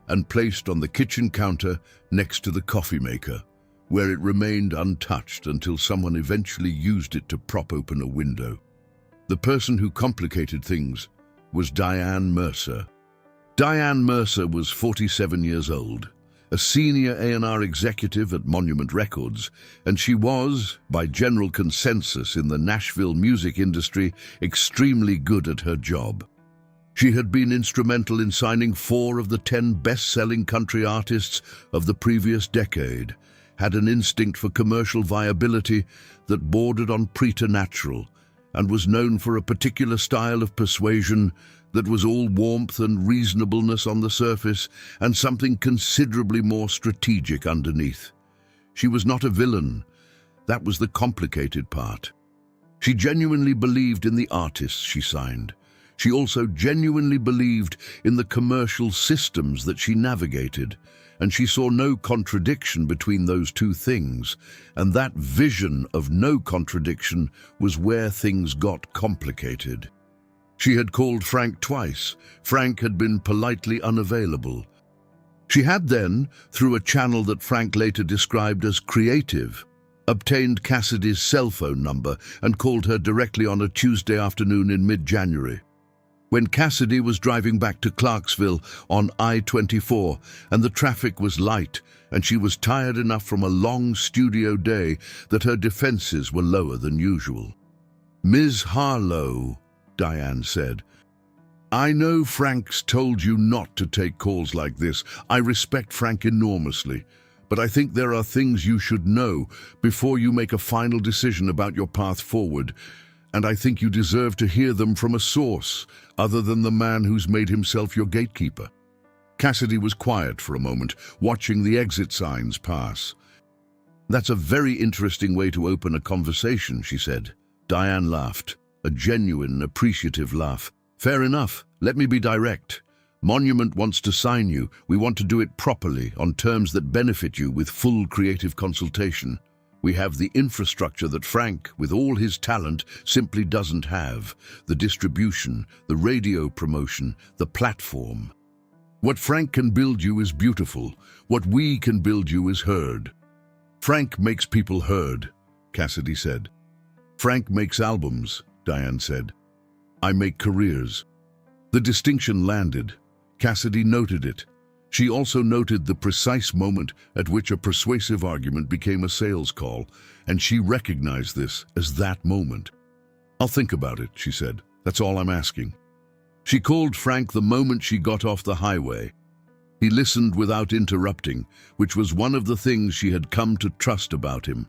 and placed on the kitchen counter next to the coffee maker, where it remained untouched until someone eventually used it to prop open a window. The person who complicated things was Diane Mercer. Diane Mercer was 47 years old, a senior A&R executive at Monument Records, and she was, by general consensus in the Nashville music industry, extremely good at her job. She had been instrumental in signing 4 of the 10 best-selling country artists of the previous decade, had an instinct for commercial viability that bordered on preternatural, and was known for a particular style of persuasion that was all warmth and reasonableness on the surface and something considerably more strategic underneath. She was not a villain. That was the complicated part. She genuinely believed in the artists she signed. She also genuinely believed in the commercial systems that she navigated, and she saw no contradiction between those 2 things, and that vision of no contradiction was where things got complicated. She had called Frank twice. Frank had been politely unavailable. She had then, through a channel that Frank later described as creative, obtained Cassidy's cell phone number and called her directly on a Tuesday afternoon in mid-January, when Cassidy was driving back to Clarksville on I-24 and the traffic was light and she was tired enough from a long studio day that her defenses were lower than usual. "Ms. Harlow," Diane said, "I know Frank's told you not to take calls like this. I respect Frank enormously, but I think there are things you should know before you make a final decision about your path forward, and I think you deserve to hear them from a source other than the man who's made himself your gatekeeper." Cassidy was quiet for a moment, watching the exit signs pass. "That's a very interesting way to open a conversation," she said. Diane laughed, a genuine, appreciative laugh. "Fair enough. Let me be direct. Monument wants to sign you. We want to do it properly, on terms that benefit you, with full creative consultation. We have the infrastructure that Frank, with all his talent, simply doesn't have. The distribution, the radio promotion, the platform. What Frank can build you is beautiful. What we can build you is heard." "Frank makes people heard," Cassidy said. "Frank makes albums," Diane said. "I make careers." The distinction landed. Cassidy noted it. She also noted the precise moment at which a persuasive argument became a sales call, and she recognized this as that moment. "I'll think about it," she said. "That's all I'm asking." She called Frank the moment she got off the highway. He listened without interrupting, which was one of the things she had come to trust about him.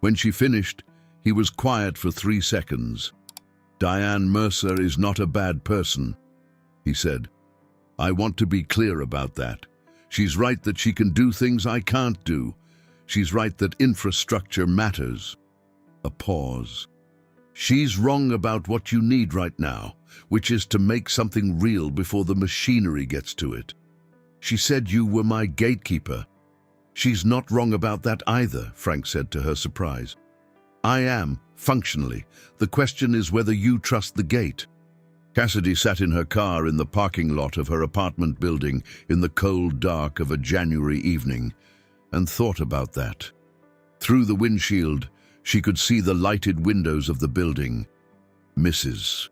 When she finished, he was quiet for 3 seconds. "Diane Mercer is not a bad person," he said. "I want to be clear about that. She's right that she can do things I can't do. She's right that infrastructure matters." A pause. "She's wrong about what you need right now, which is to make something real before the machinery gets to it. She said you were my gatekeeper." "She's not wrong about that either," Frank said to her surprise. "I am, functionally. The question is whether you trust the gate." Cassidy sat in her car in the parking lot of her apartment building in the cold dark of a January evening and thought about that. Through the windshield, she could see the lighted windows of the building. Mrs.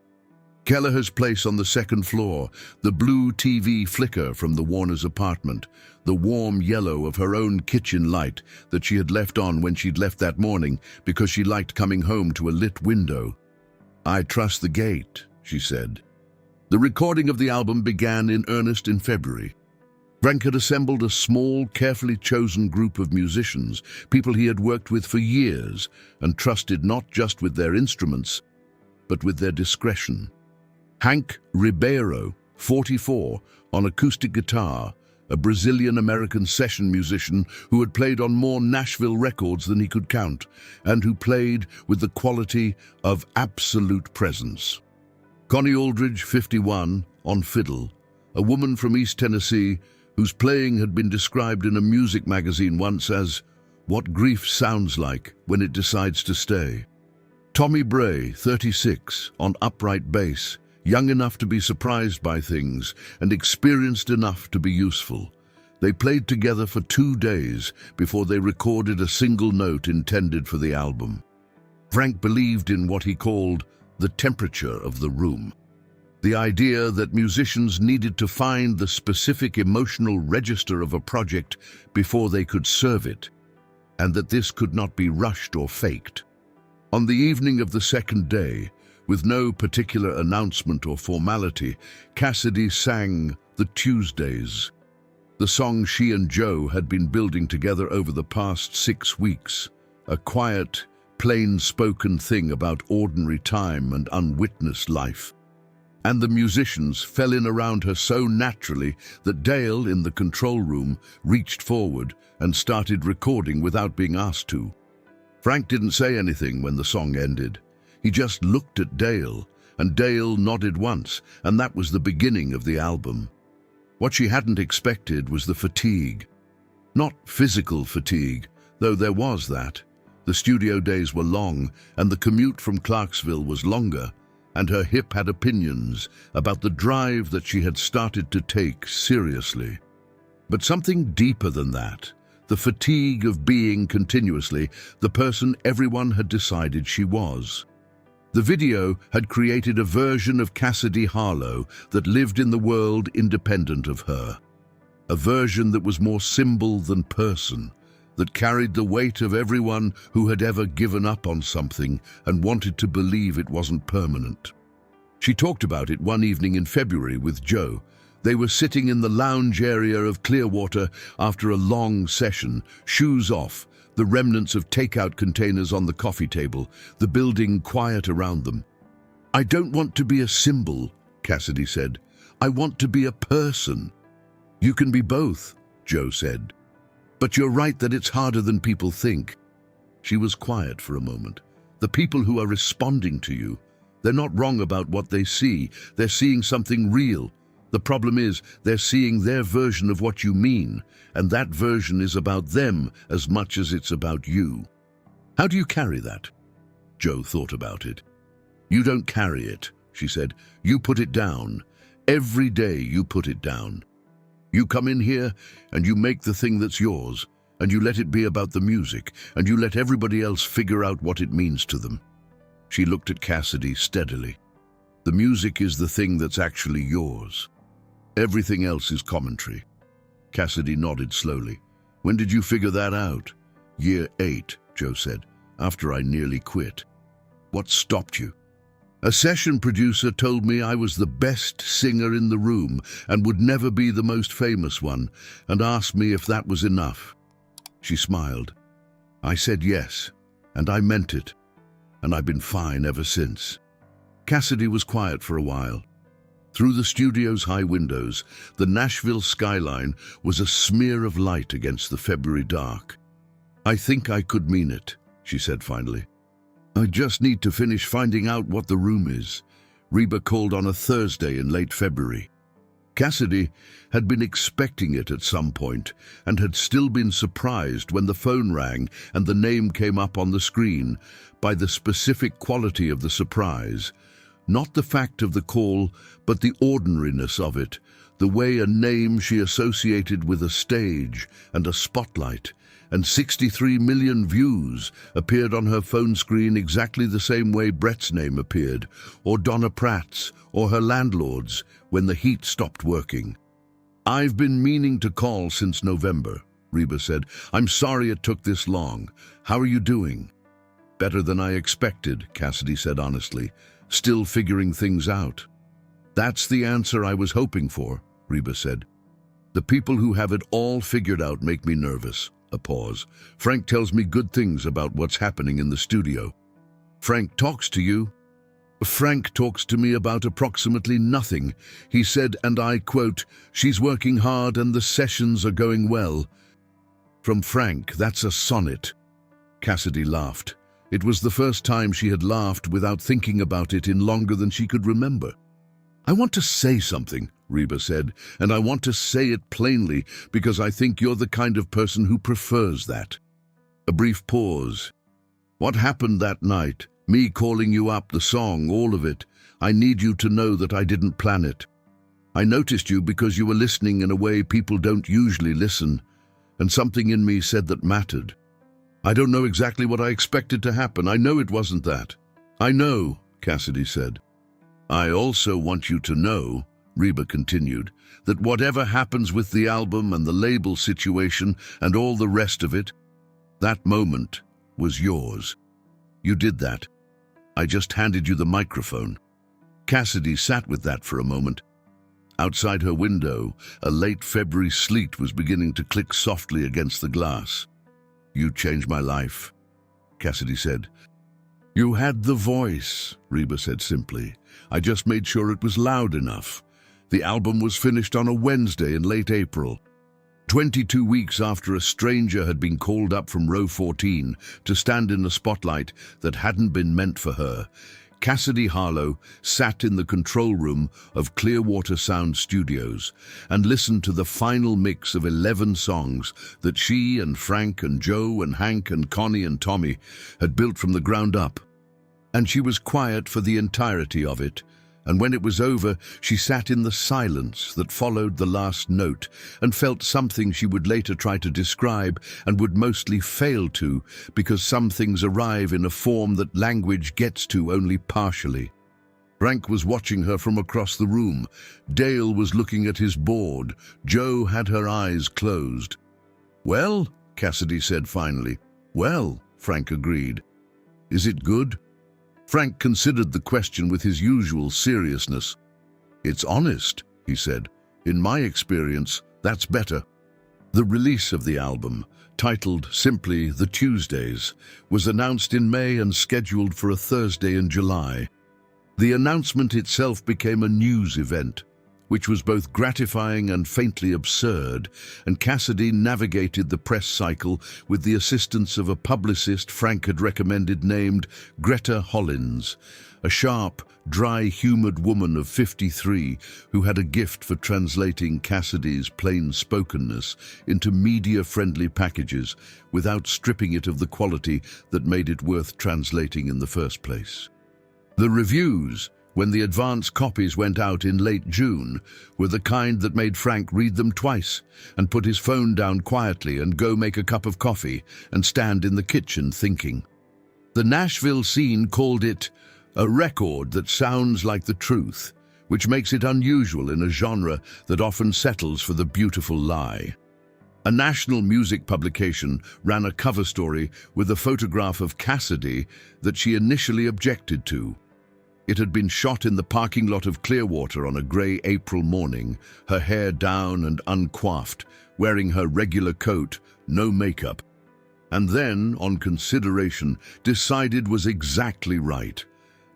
Kelleher's place on the second floor, the blue TV flicker from the Warners' apartment, the warm yellow of her own kitchen light that she had left on when she'd left that morning because she liked coming home to a lit window. "I trust the gate," she said. The recording of the album began in earnest in February. Frank had assembled a small, carefully chosen group of musicians, people he had worked with for years and trusted not just with their instruments, but with their discretion. Hank Ribeiro, 44, on acoustic guitar, a Brazilian-American session musician who had played on more Nashville records than he could count, and who played with the quality of absolute presence. Connie Aldridge, 51, on fiddle, a woman from East Tennessee whose playing had been described in a music magazine once as what grief sounds like when it decides to stay. Tommy Bray, 36, on upright bass, young enough to be surprised by things and experienced enough to be useful. They played together for 2 days before they recorded a single note intended for the album. Frank believed in what he called the temperature of the room. The idea that musicians needed to find the specific emotional register of a project before they could serve it, and that this could not be rushed or faked. On the evening of the second day, with no particular announcement or formality, Cassidy sang The Tuesdays, the song she and Joe had been building together over the past 6 weeks, a quiet, plain-spoken thing about ordinary time and unwitnessed life. And the musicians fell in around her so naturally that Dale, in the control room, reached forward and started recording without being asked to. Frank didn't say anything when the song ended. He just looked at Dale, and Dale nodded once, and that was the beginning of the album. What she hadn't expected was the fatigue. Not physical fatigue, though there was that. The studio days were long, and the commute from Clarksville was longer, and her hip had opinions about the drive that she had started to take seriously. But something deeper than that, the fatigue of being continuously the person everyone had decided she was. The video had created a version of Cassidy Harlow that lived in the world independent of her. A version that was more symbol than person, that carried the weight of everyone who had ever given up on something and wanted to believe it wasn't permanent. She talked about it one evening in February with Joe. They were sitting in the lounge area of Clearwater after a long session, shoes off, the remnants of takeout containers on the coffee table, the building quiet around them. "I don't want to be a symbol," Cassidy said. "I want to be a person." "You can be both," Joe said. "But you're right that it's harder than people think." She was quiet for a moment. "The people who are responding to you, they're not wrong about what they see. They're seeing something real. The problem is they're seeing their version of what you mean, and that version is about them as much as it's about you." "How do you carry that?" Joe thought about it. "You don't carry it," she said. "You put it down. Every day you put it down. You come in here and you make the thing that's yours, and you let it be about the music, and you let everybody else figure out what it means to them." She looked at Cassidy steadily. "The music is the thing that's actually yours. Everything else is commentary." Cassidy nodded slowly. "When did you figure that out?" "Year 8, Joe said, "after I nearly quit." "What stopped you?" "A session producer told me I was the best singer in the room and would never be the most famous one, and asked me if that was enough." She smiled. "I said yes, and I meant it, and I've been fine ever since." Cassidy was quiet for a while. Through the studio's high windows, the Nashville skyline was a smear of light against the February dark. "I think I could mean it," she said finally. "I just need to finish finding out what the room is." REBA called on a Thursday in late February. Cassidy had been expecting it at some point and had still been surprised when the phone rang and the name came up on the screen by the specific quality of the surprise. Not the fact of the call, but the ordinariness of it, the way a name she associated with a stage and a spotlight and 63 million views appeared on her phone screen exactly the same way Brett's name appeared, or Donna Pratt's, or her landlord's, when the heat stopped working. "I've been meaning to call since November," Reba said. "I'm sorry it took this long. How are you doing?" "Better than I expected," Cassidy said honestly. "Still figuring things out." "That's the answer I was hoping for," Reba said. "The people who have it all figured out make me nervous." A pause. "Frank tells me good things about what's happening in the studio." "Frank talks to you?" "Frank talks to me about approximately nothing. He said, and I quote, 'She's working hard and the sessions are going well.'" From Frank, that's a sonnet. Cassidy laughed. It was the first time she had laughed without thinking about it in longer than she could remember. "I want to say something," Reba said, "and I want to say it plainly because I think you're the kind of person who prefers that." A brief pause. "What happened that night? Me calling you up, the song, all of it. I need you to know that I didn't plan it. I noticed you because you were listening in a way people don't usually listen, and something in me said that mattered. I don't know exactly what I expected to happen. I know it wasn't that." "I know," Cassidy said. "I also want you to know," Reba continued, "that whatever happens with the album and the label situation and all the rest of it, that moment was yours. You did that. I just handed you the microphone." Cassidy sat with that for a moment. Outside her window, a late February sleet was beginning to click softly against the glass. "You changed my life," Cassidy said. "You had the voice," Reba said simply. "I just made sure it was loud enough." The album was finished on a Wednesday in late April. 22 weeks after a stranger had been called up from row 14 to stand in a spotlight that hadn't been meant for her, Cassidy Harlow sat in the control room of Clearwater Sound Studios and listened to the final mix of 11 songs that she and Frank and Joe and Hank and Connie and Tommy had built from the ground up. And she was quiet for the entirety of it. And when it was over, she sat in the silence that followed the last note and felt something she would later try to describe and would mostly fail to, because some things arrive in a form that language gets to only partially. Frank was watching her from across the room. Dale was looking at his board. Joe had her eyes closed. "Well," Cassidy said finally. "Well," Frank agreed. "Is it good?" Frank considered the question with his usual seriousness. "It's honest," he said. "In my experience, that's better." The release of the album, titled simply The Tuesdays, was announced in May and scheduled for a Thursday in July. The announcement itself became a news event, which was both gratifying and faintly absurd, and Cassidy navigated the press cycle with the assistance of a publicist Frank had recommended named Greta Hollins, a sharp, dry-humored woman of 53 who had a gift for translating Cassidy's plain-spokenness into media-friendly packages without stripping it of the quality that made it worth translating in the first place. The reviews, when the advance copies went out in late June, were the kind that made Frank read them twice and put his phone down quietly and go make a cup of coffee and stand in the kitchen thinking. The Nashville scene called it a record that sounds like the truth, which makes it unusual in a genre that often settles for the beautiful lie. A national music publication ran a cover story with a photograph of Cassidy that she initially objected to. It had been shot in the parking lot of Clearwater on a grey April morning, her hair down and uncoiffed, wearing her regular coat, no makeup. And then, on consideration, decided was exactly right.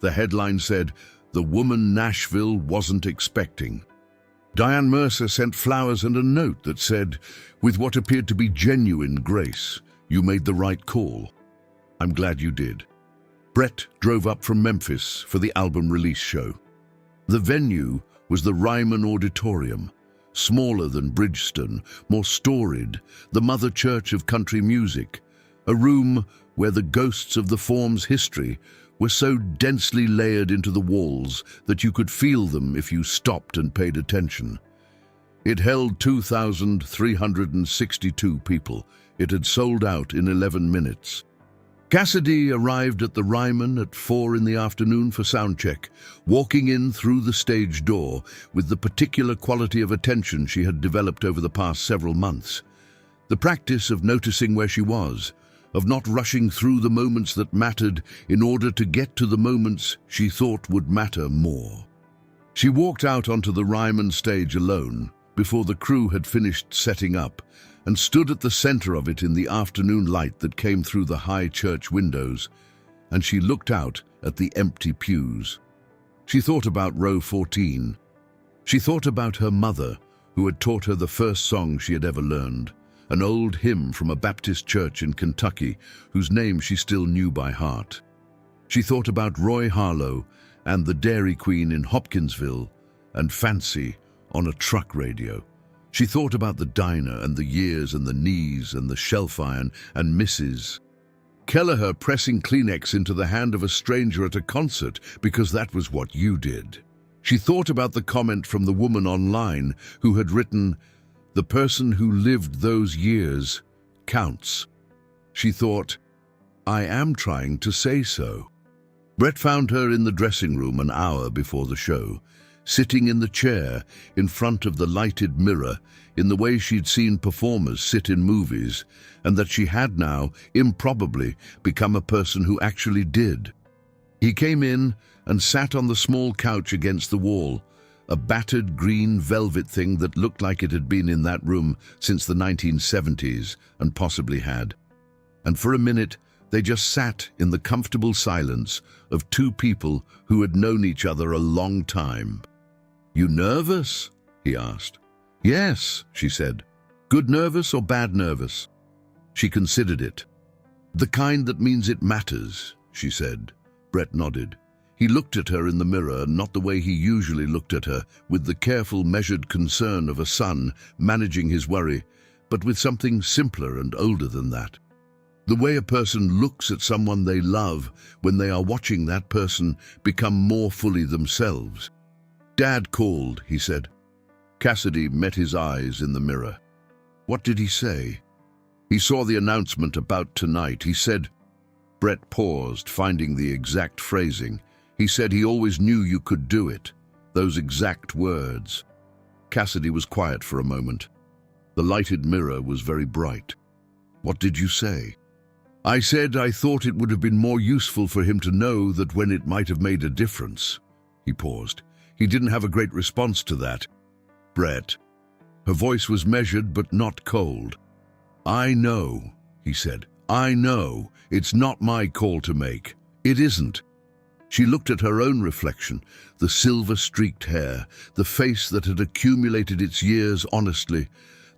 The headline said, "The woman Nashville wasn't expecting." Diane Mercer sent flowers and a note that said, with what appeared to be genuine grace, "You made the right call. I'm glad you did." Brett drove up from Memphis for the album release show. The venue was the Ryman Auditorium, smaller than Bridgestone, more storied, the mother church of country music, a room where the ghosts of the form's history were so densely layered into the walls that you could feel them if you stopped and paid attention. It held 2,362 people. It had sold out in 11 minutes. Cassidy arrived at the Ryman at 4 in the afternoon for soundcheck, walking in through the stage door with the particular quality of attention she had developed over the past several months. The practice of noticing where she was, of not rushing through the moments that mattered in order to get to the moments she thought would matter more. She walked out onto the Ryman stage alone, before the crew had finished setting up, and stood at the center of it in the afternoon light that came through the high church windows, and she looked out at the empty pews. She thought about row 14. She thought about her mother, who had taught her the first song she had ever learned, an old hymn from a Baptist church in Kentucky, whose name she still knew by heart. She thought about Roy Harlow and the Dairy Queen in Hopkinsville, and Fancy on a truck radio. She thought about the diner and the years and the knees and the shelf iron and Mrs. Kelleher pressing Kleenex into the hand of a stranger at a concert because that was what you did. She thought about the comment from the woman online who had written, "The person who lived those years counts." She thought, "I am trying to say so." Brett found her in the dressing room an hour before the show, sitting in the chair in front of the lighted mirror in the way she'd seen performers sit in movies, and that she had now, improbably, become a person who actually did. He came in and sat on the small couch against the wall, a battered green velvet thing that looked like it had been in that room since the 1970s, and possibly had. And for a minute, they just sat in the comfortable silence of two people who had known each other a long time. "You nervous?" he asked. "Yes," she said. "Good nervous or bad nervous?" She considered it. "The kind that means it matters," she said. Brett nodded. He looked at her in the mirror, not the way he usually looked at her, with the careful, measured concern of a son managing his worry, but with something simpler and older than that. The way a person looks at someone they love when they are watching that person become more fully themselves. "Dad called," he said. Cassidy met his eyes in the mirror. "What did he say?" "He saw the announcement about tonight. He said..." Brett paused, finding the exact phrasing. "He said he always knew you could do it." Those exact words. Cassidy was quiet for a moment. The lighted mirror was very bright. "What did you say?" "I said I thought it would have been more useful for him to know that when it might have made a difference." He paused. He didn't have a great response to that. "Brett." Her voice was measured but not cold. "I know," he said. "I know. It's not my call to make. It isn't." She looked at her own reflection, the silver-streaked hair, the face that had accumulated its years honestly,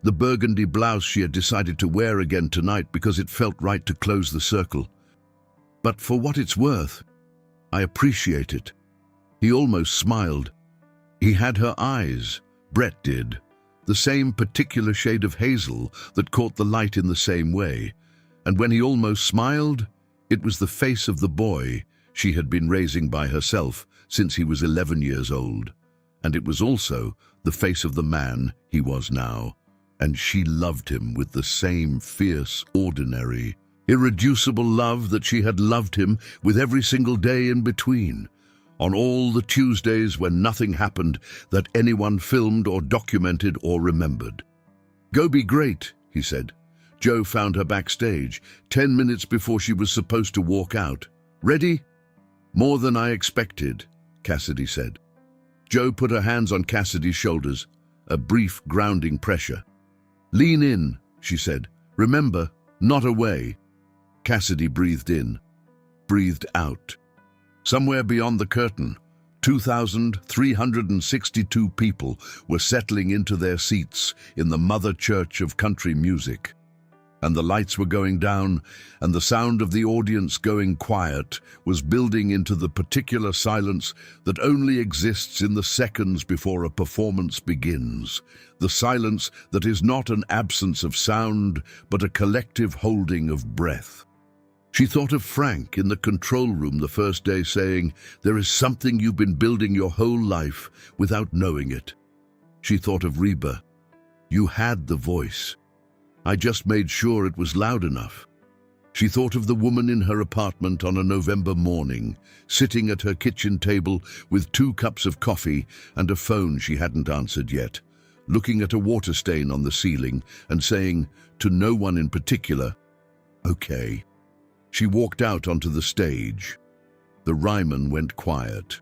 the burgundy blouse she had decided to wear again tonight because it felt right to close the circle. "But for what it's worth, I appreciate it." He almost smiled. He had her eyes, Brett did, the same particular shade of hazel that caught the light in the same way, and when he almost smiled, it was the face of the boy she had been raising by herself since he was 11 years old, and it was also the face of the man he was now, and she loved him with the same fierce, ordinary, irreducible love that she had loved him with every single day in between, on all the Tuesdays when nothing happened that anyone filmed or documented or remembered. "Go be great," he said. Joe found her backstage, 10 minutes before she was supposed to walk out. "Ready?" "More than I expected," Cassidy said. Joe put her hands on Cassidy's shoulders, a brief grounding pressure. "Lean in," she said. "Remember, not away." Cassidy breathed in, breathed out. Somewhere beyond the curtain, 2,362 people were settling into their seats in the mother church of country music. And the lights were going down, and the sound of the audience going quiet was building into the particular silence that only exists in the seconds before a performance begins. The silence that is not an absence of sound, but a collective holding of breath. She thought of Frank in the control room the first day saying, "There is something you've been building your whole life without knowing it." She thought of REBA, You had the voice. I just made sure it was loud enough." She thought of the woman in her apartment on a November morning, sitting at her kitchen table with 2 cups of coffee and a phone she hadn't answered yet, looking at a water stain on the ceiling and saying, to no one in particular, "Okay." She walked out onto the stage. The Ryman went quiet.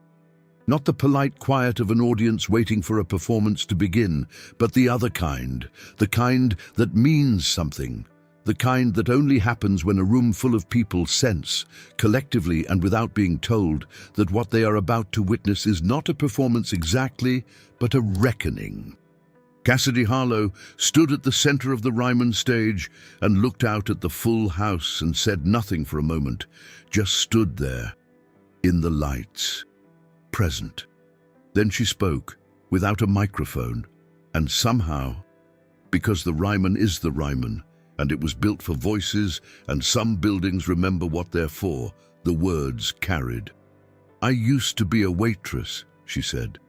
Not the polite quiet of an audience waiting for a performance to begin, but the other kind, the kind that means something. The kind that only happens when a room full of people sense, collectively and without being told, that what they are about to witness is not a performance exactly, but a reckoning. Cassidy Harlow stood at the center of the Ryman stage and looked out at the full house and said nothing for a moment, just stood there, in the lights, present. Then she spoke, without a microphone, and somehow, because the Ryman is the Ryman, and it was built for voices, and some buildings remember what they're for, the words carried. "I used to be a waitress," she said.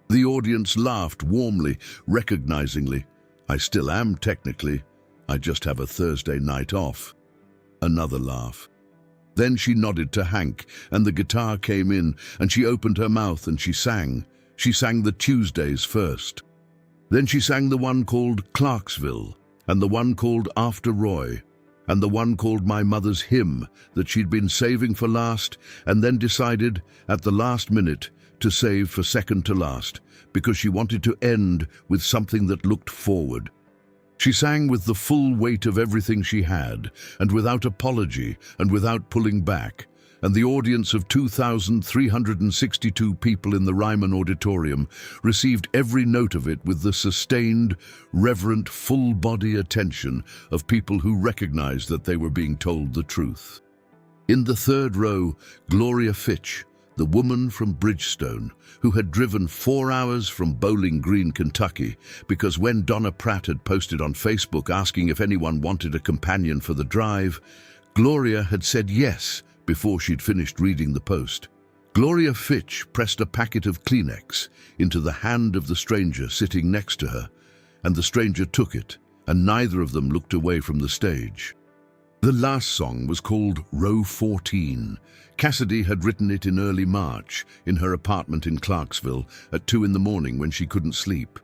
The audience laughed warmly, recognizingly. "I still am, technically. I just have a Thursday night off." Another laugh. Then she nodded to Hank, and the guitar came in, and she opened her mouth and she sang. She sang the Tuesdays first. Then she sang the one called Clarksville, and the one called After Roy, and the one called My Mother's Hymn that she'd been saving for last, and then decided, at the last minute, to save for second to last, because she wanted to end with something that looked forward. She sang with the full weight of everything she had, and without apology, and without pulling back, and the audience of 2,362 people in the Ryman Auditorium received every note of it with the sustained, reverent, full-body attention of people who recognized that they were being told the truth. In the third row, Gloria Fitch, the woman from Bridgestone, who had driven 4 hours from Bowling Green, Kentucky, because when Donna Pratt had posted on Facebook asking if anyone wanted a companion for the drive, Gloria had said yes before she'd finished reading the post. Gloria Fitch pressed a packet of Kleenex into the hand of the stranger sitting next to her, and the stranger took it, and neither of them looked away from the stage. The last song was called Row 14. Cassidy had written it in early March, in her apartment in Clarksville, at 2 in the morning when she couldn't sleep.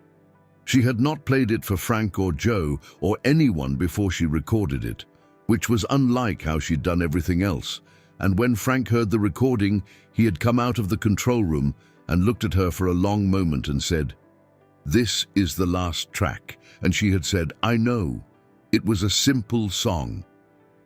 She had not played it for Frank or Joe or anyone before she recorded it, which was unlike how she'd done everything else. And when Frank heard the recording, he had come out of the control room and looked at her for a long moment and said, "This is the last track." And she had said, "I know." It was a simple song.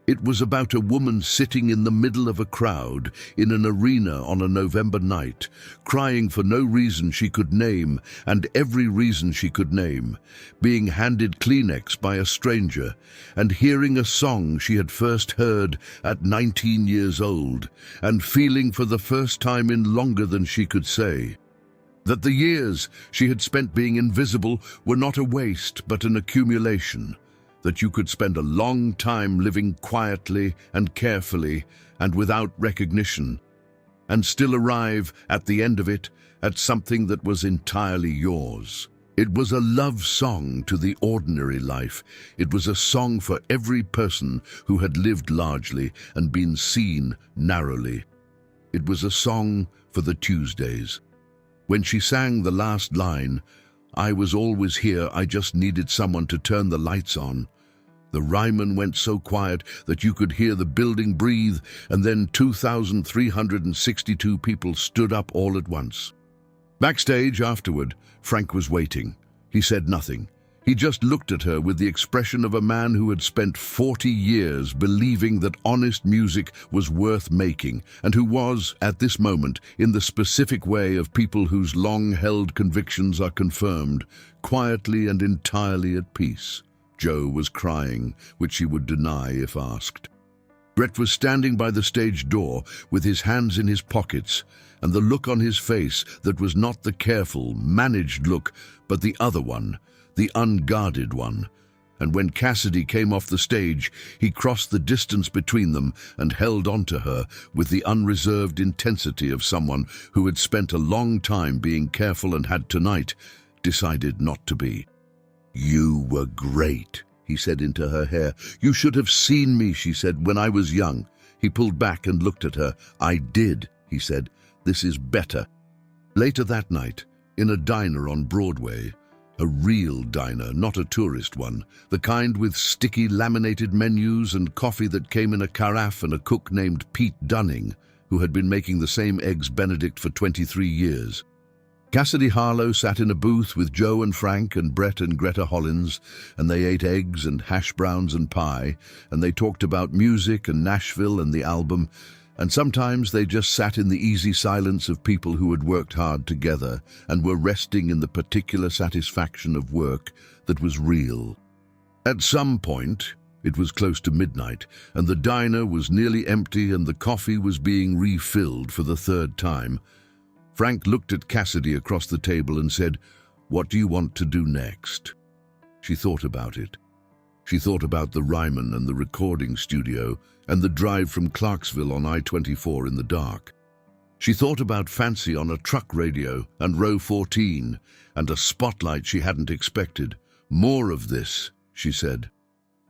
It was about a woman sitting in the middle of a crowd in an arena on a November night, crying for no reason she could name and every reason she could name, being handed Kleenex by a stranger, and hearing a song she had first heard at 19 years old, and feeling for the first time in longer than she could say that the years she had spent being invisible were not a waste but an accumulation, that you could spend a long time living quietly and carefully and without recognition, and still arrive at the end of it at something that was entirely yours. It was a love song to the ordinary life. It was a song for every person who had lived largely and been seen narrowly. It was a song for the Tuesdays. When she sang the last line, "I was always here, I just needed someone to turn the lights on," the Ryman went so quiet that you could hear the building breathe, and then 2,362 people stood up all at once. Backstage afterward, Frank was waiting. He said nothing. He just looked at her with the expression of a man who had spent 40 years believing that honest music was worth making, and who was, at this moment, in the specific way of people whose long-held convictions are confirmed, quietly and entirely at peace. Joe was crying, which she would deny if asked. Brett was standing by the stage door with his hands in his pockets, and the look on his face that was not the careful, managed look, but the other one, the unguarded one. And when Cassidy came off the stage, he crossed the distance between them and held onto her with the unreserved intensity of someone who had spent a long time being careful and had tonight decided not to be. "You were great," he said into her hair. "You should have seen me," she said, "when I was young." He pulled back and looked at her. "I did," he said. "This is better." Later that night, in a diner on Broadway, a real diner, not a tourist one, the kind with sticky laminated menus and coffee that came in a carafe, and a cook named Pete Dunning, who had been making the same eggs Benedict for 23 years. Cassidy Harlow sat in a booth with Joe and Frank and Brett and Greta Hollins, and they ate eggs and hash browns and pie, and they talked about music and Nashville and the album, and sometimes they just sat in the easy silence of people who had worked hard together and were resting in the particular satisfaction of work that was real. At some point, it was close to midnight, and the diner was nearly empty and the coffee was being refilled for the third time. Frank looked at Cassidy across the table and said, "What do you want to do next?" She thought about it. She thought about the Ryman and the recording studio and the drive from Clarksville on I-24 in the dark. She thought about Fancy on a truck radio and row 14 and a spotlight she hadn't expected. "More of this," she said.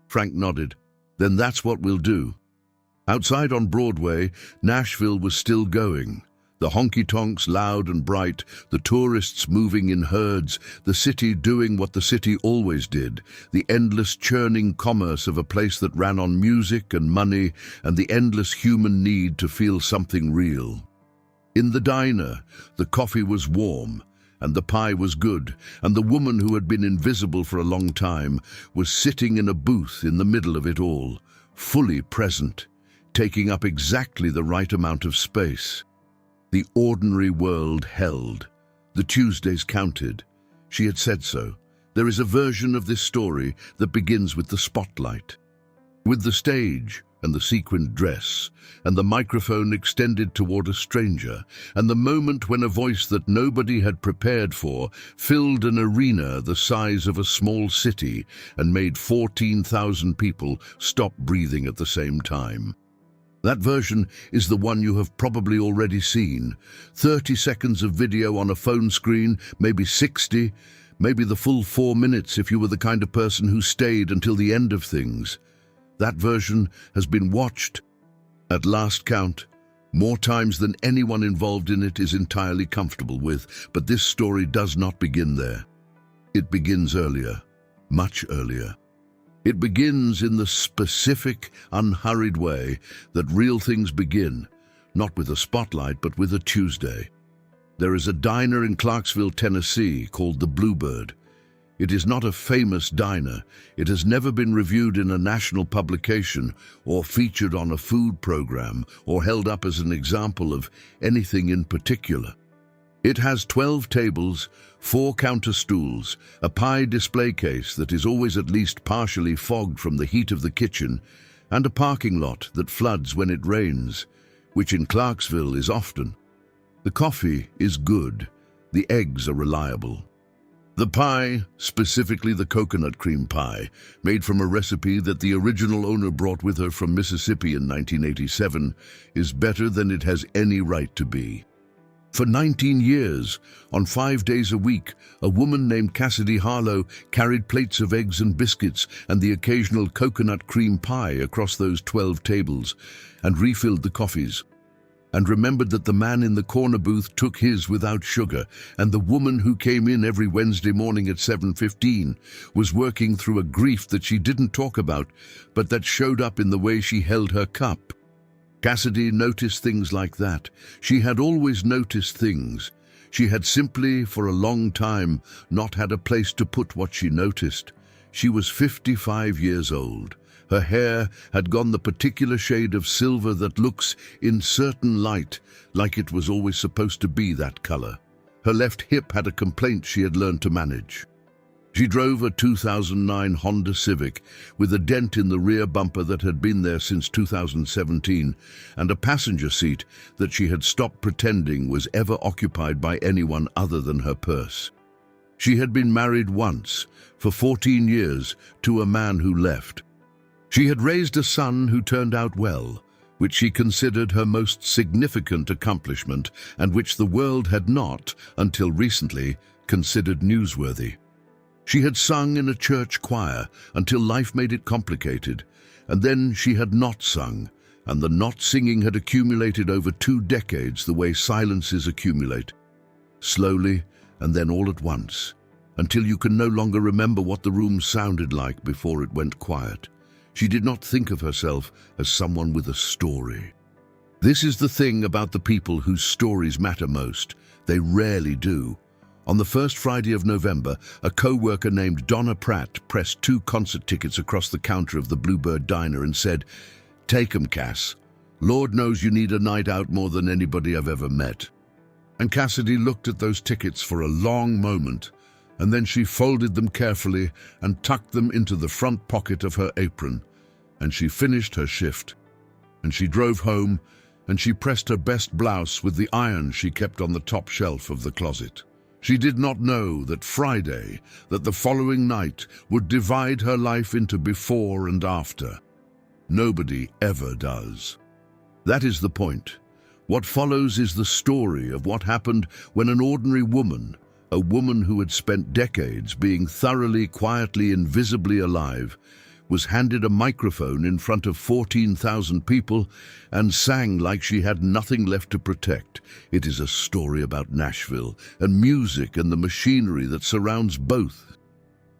Frank nodded. "Then that's what we'll do." Outside on Broadway, Nashville was still going. The honky-tonks loud and bright, the tourists moving in herds, the city doing what the city always did, the endless churning commerce of a place that ran on music and money and the endless human need to feel something real. In the diner, the coffee was warm and the pie was good, and the woman who had been invisible for a long time was sitting in a booth in the middle of it all, fully present, taking up exactly the right amount of space. The ordinary world held. The Tuesdays counted. She had said so. There is a version of this story that begins with the spotlight, with the stage and the sequined dress, and the microphone extended toward a stranger, and the moment when a voice that nobody had prepared for filled an arena the size of a small city and made 14,000 people stop breathing at the same time. That version is the one you have probably already seen. 30 seconds of video on a phone screen, maybe 60, maybe the full 4 minutes if you were the kind of person who stayed until the end of things. That version has been watched, at last count, more times than anyone involved in it is entirely comfortable with, but this story does not begin there. It begins earlier, much earlier. It begins in the specific, unhurried way that real things begin, not with a spotlight, but with a Tuesday. There is a diner in Clarksville, Tennessee, called the Bluebird. It is not a famous diner. It has never been reviewed in a national publication or featured on a food program or held up as an example of anything in particular. It has 12 tables, 4 counter stools, a pie display case that is always at least partially fogged from the heat of the kitchen, and a parking lot that floods when it rains, which in Clarksville is often. The coffee is good. The eggs are reliable. The pie, specifically the coconut cream pie, made from a recipe that the original owner brought with her from Mississippi in 1987, is better than it has any right to be. For 19 years, on 5 days a week, a woman named Cassidy Harlow carried plates of eggs and biscuits and the occasional coconut cream pie across those 12 tables and refilled the coffees, and remembered that the man in the corner booth took his without sugar, and the woman who came in every Wednesday morning at 7:15 was working through a grief that she didn't talk about, but that showed up in the way she held her cup. Cassidy noticed things like that. She had always noticed things. She had simply, for a long time, not had a place to put what she noticed. She was 55 years old. Her hair had gone the particular shade of silver that looks, in certain light, like it was always supposed to be that color. Her left hip had a complaint she had learned to manage. She drove a 2009 Honda Civic with a dent in the rear bumper that had been there since 2017 and a passenger seat that she had stopped pretending was ever occupied by anyone other than her purse. She had been married once, for 14 years, to a man who left. She had raised a son who turned out well, which she considered her most significant accomplishment and which the world had not, until recently, considered newsworthy. She had sung in a church choir until life made it complicated, and then she had not sung, and the not singing had accumulated over 2 decades the way silences accumulate, slowly and then all at once, until you can no longer remember what the room sounded like before it went quiet. She did not think of herself as someone with a story. This is the thing about the people whose stories matter most. They rarely do. On the first Friday of November, a co-worker named Donna Pratt pressed 2 concert tickets across the counter of the Bluebird Diner and said, "Take 'em, Cass. Lord knows you need a night out more than anybody I've ever met." And Cassidy looked at those tickets for a long moment, and then she folded them carefully and tucked them into the front pocket of her apron. And she finished her shift. And she drove home, and she pressed her best blouse with the iron she kept on the top shelf of the closet. She did not know that Friday, that the following night, would divide her life into before and after. Nobody ever does. That is the point. What follows is the story of what happened when an ordinary woman, a woman who had spent decades being thoroughly, quietly, invisibly alive, was handed a microphone in front of 14,000 people and sang like she had nothing left to protect. It is a story about Nashville and music and the machinery that surrounds both.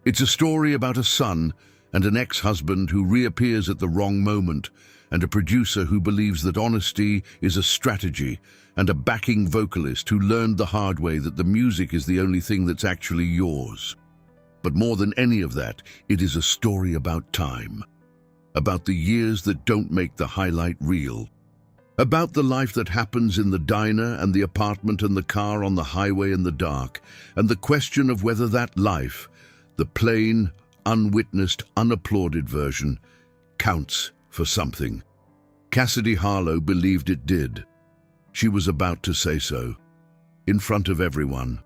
It's a story about a son and an ex-husband who reappears at the wrong moment, and a producer who believes that honesty is a strategy, and a backing vocalist who learned the hard way that the music is the only thing that's actually yours. But more than any of that, it is a story about time, about the years that don't make the highlight reel, about the life that happens in the diner and the apartment and the car on the highway in the dark, and the question of whether that life, the plain, unwitnessed, unapplauded version, counts for something. Cassidy Harlow believed it did. She was about to say so, in front of everyone.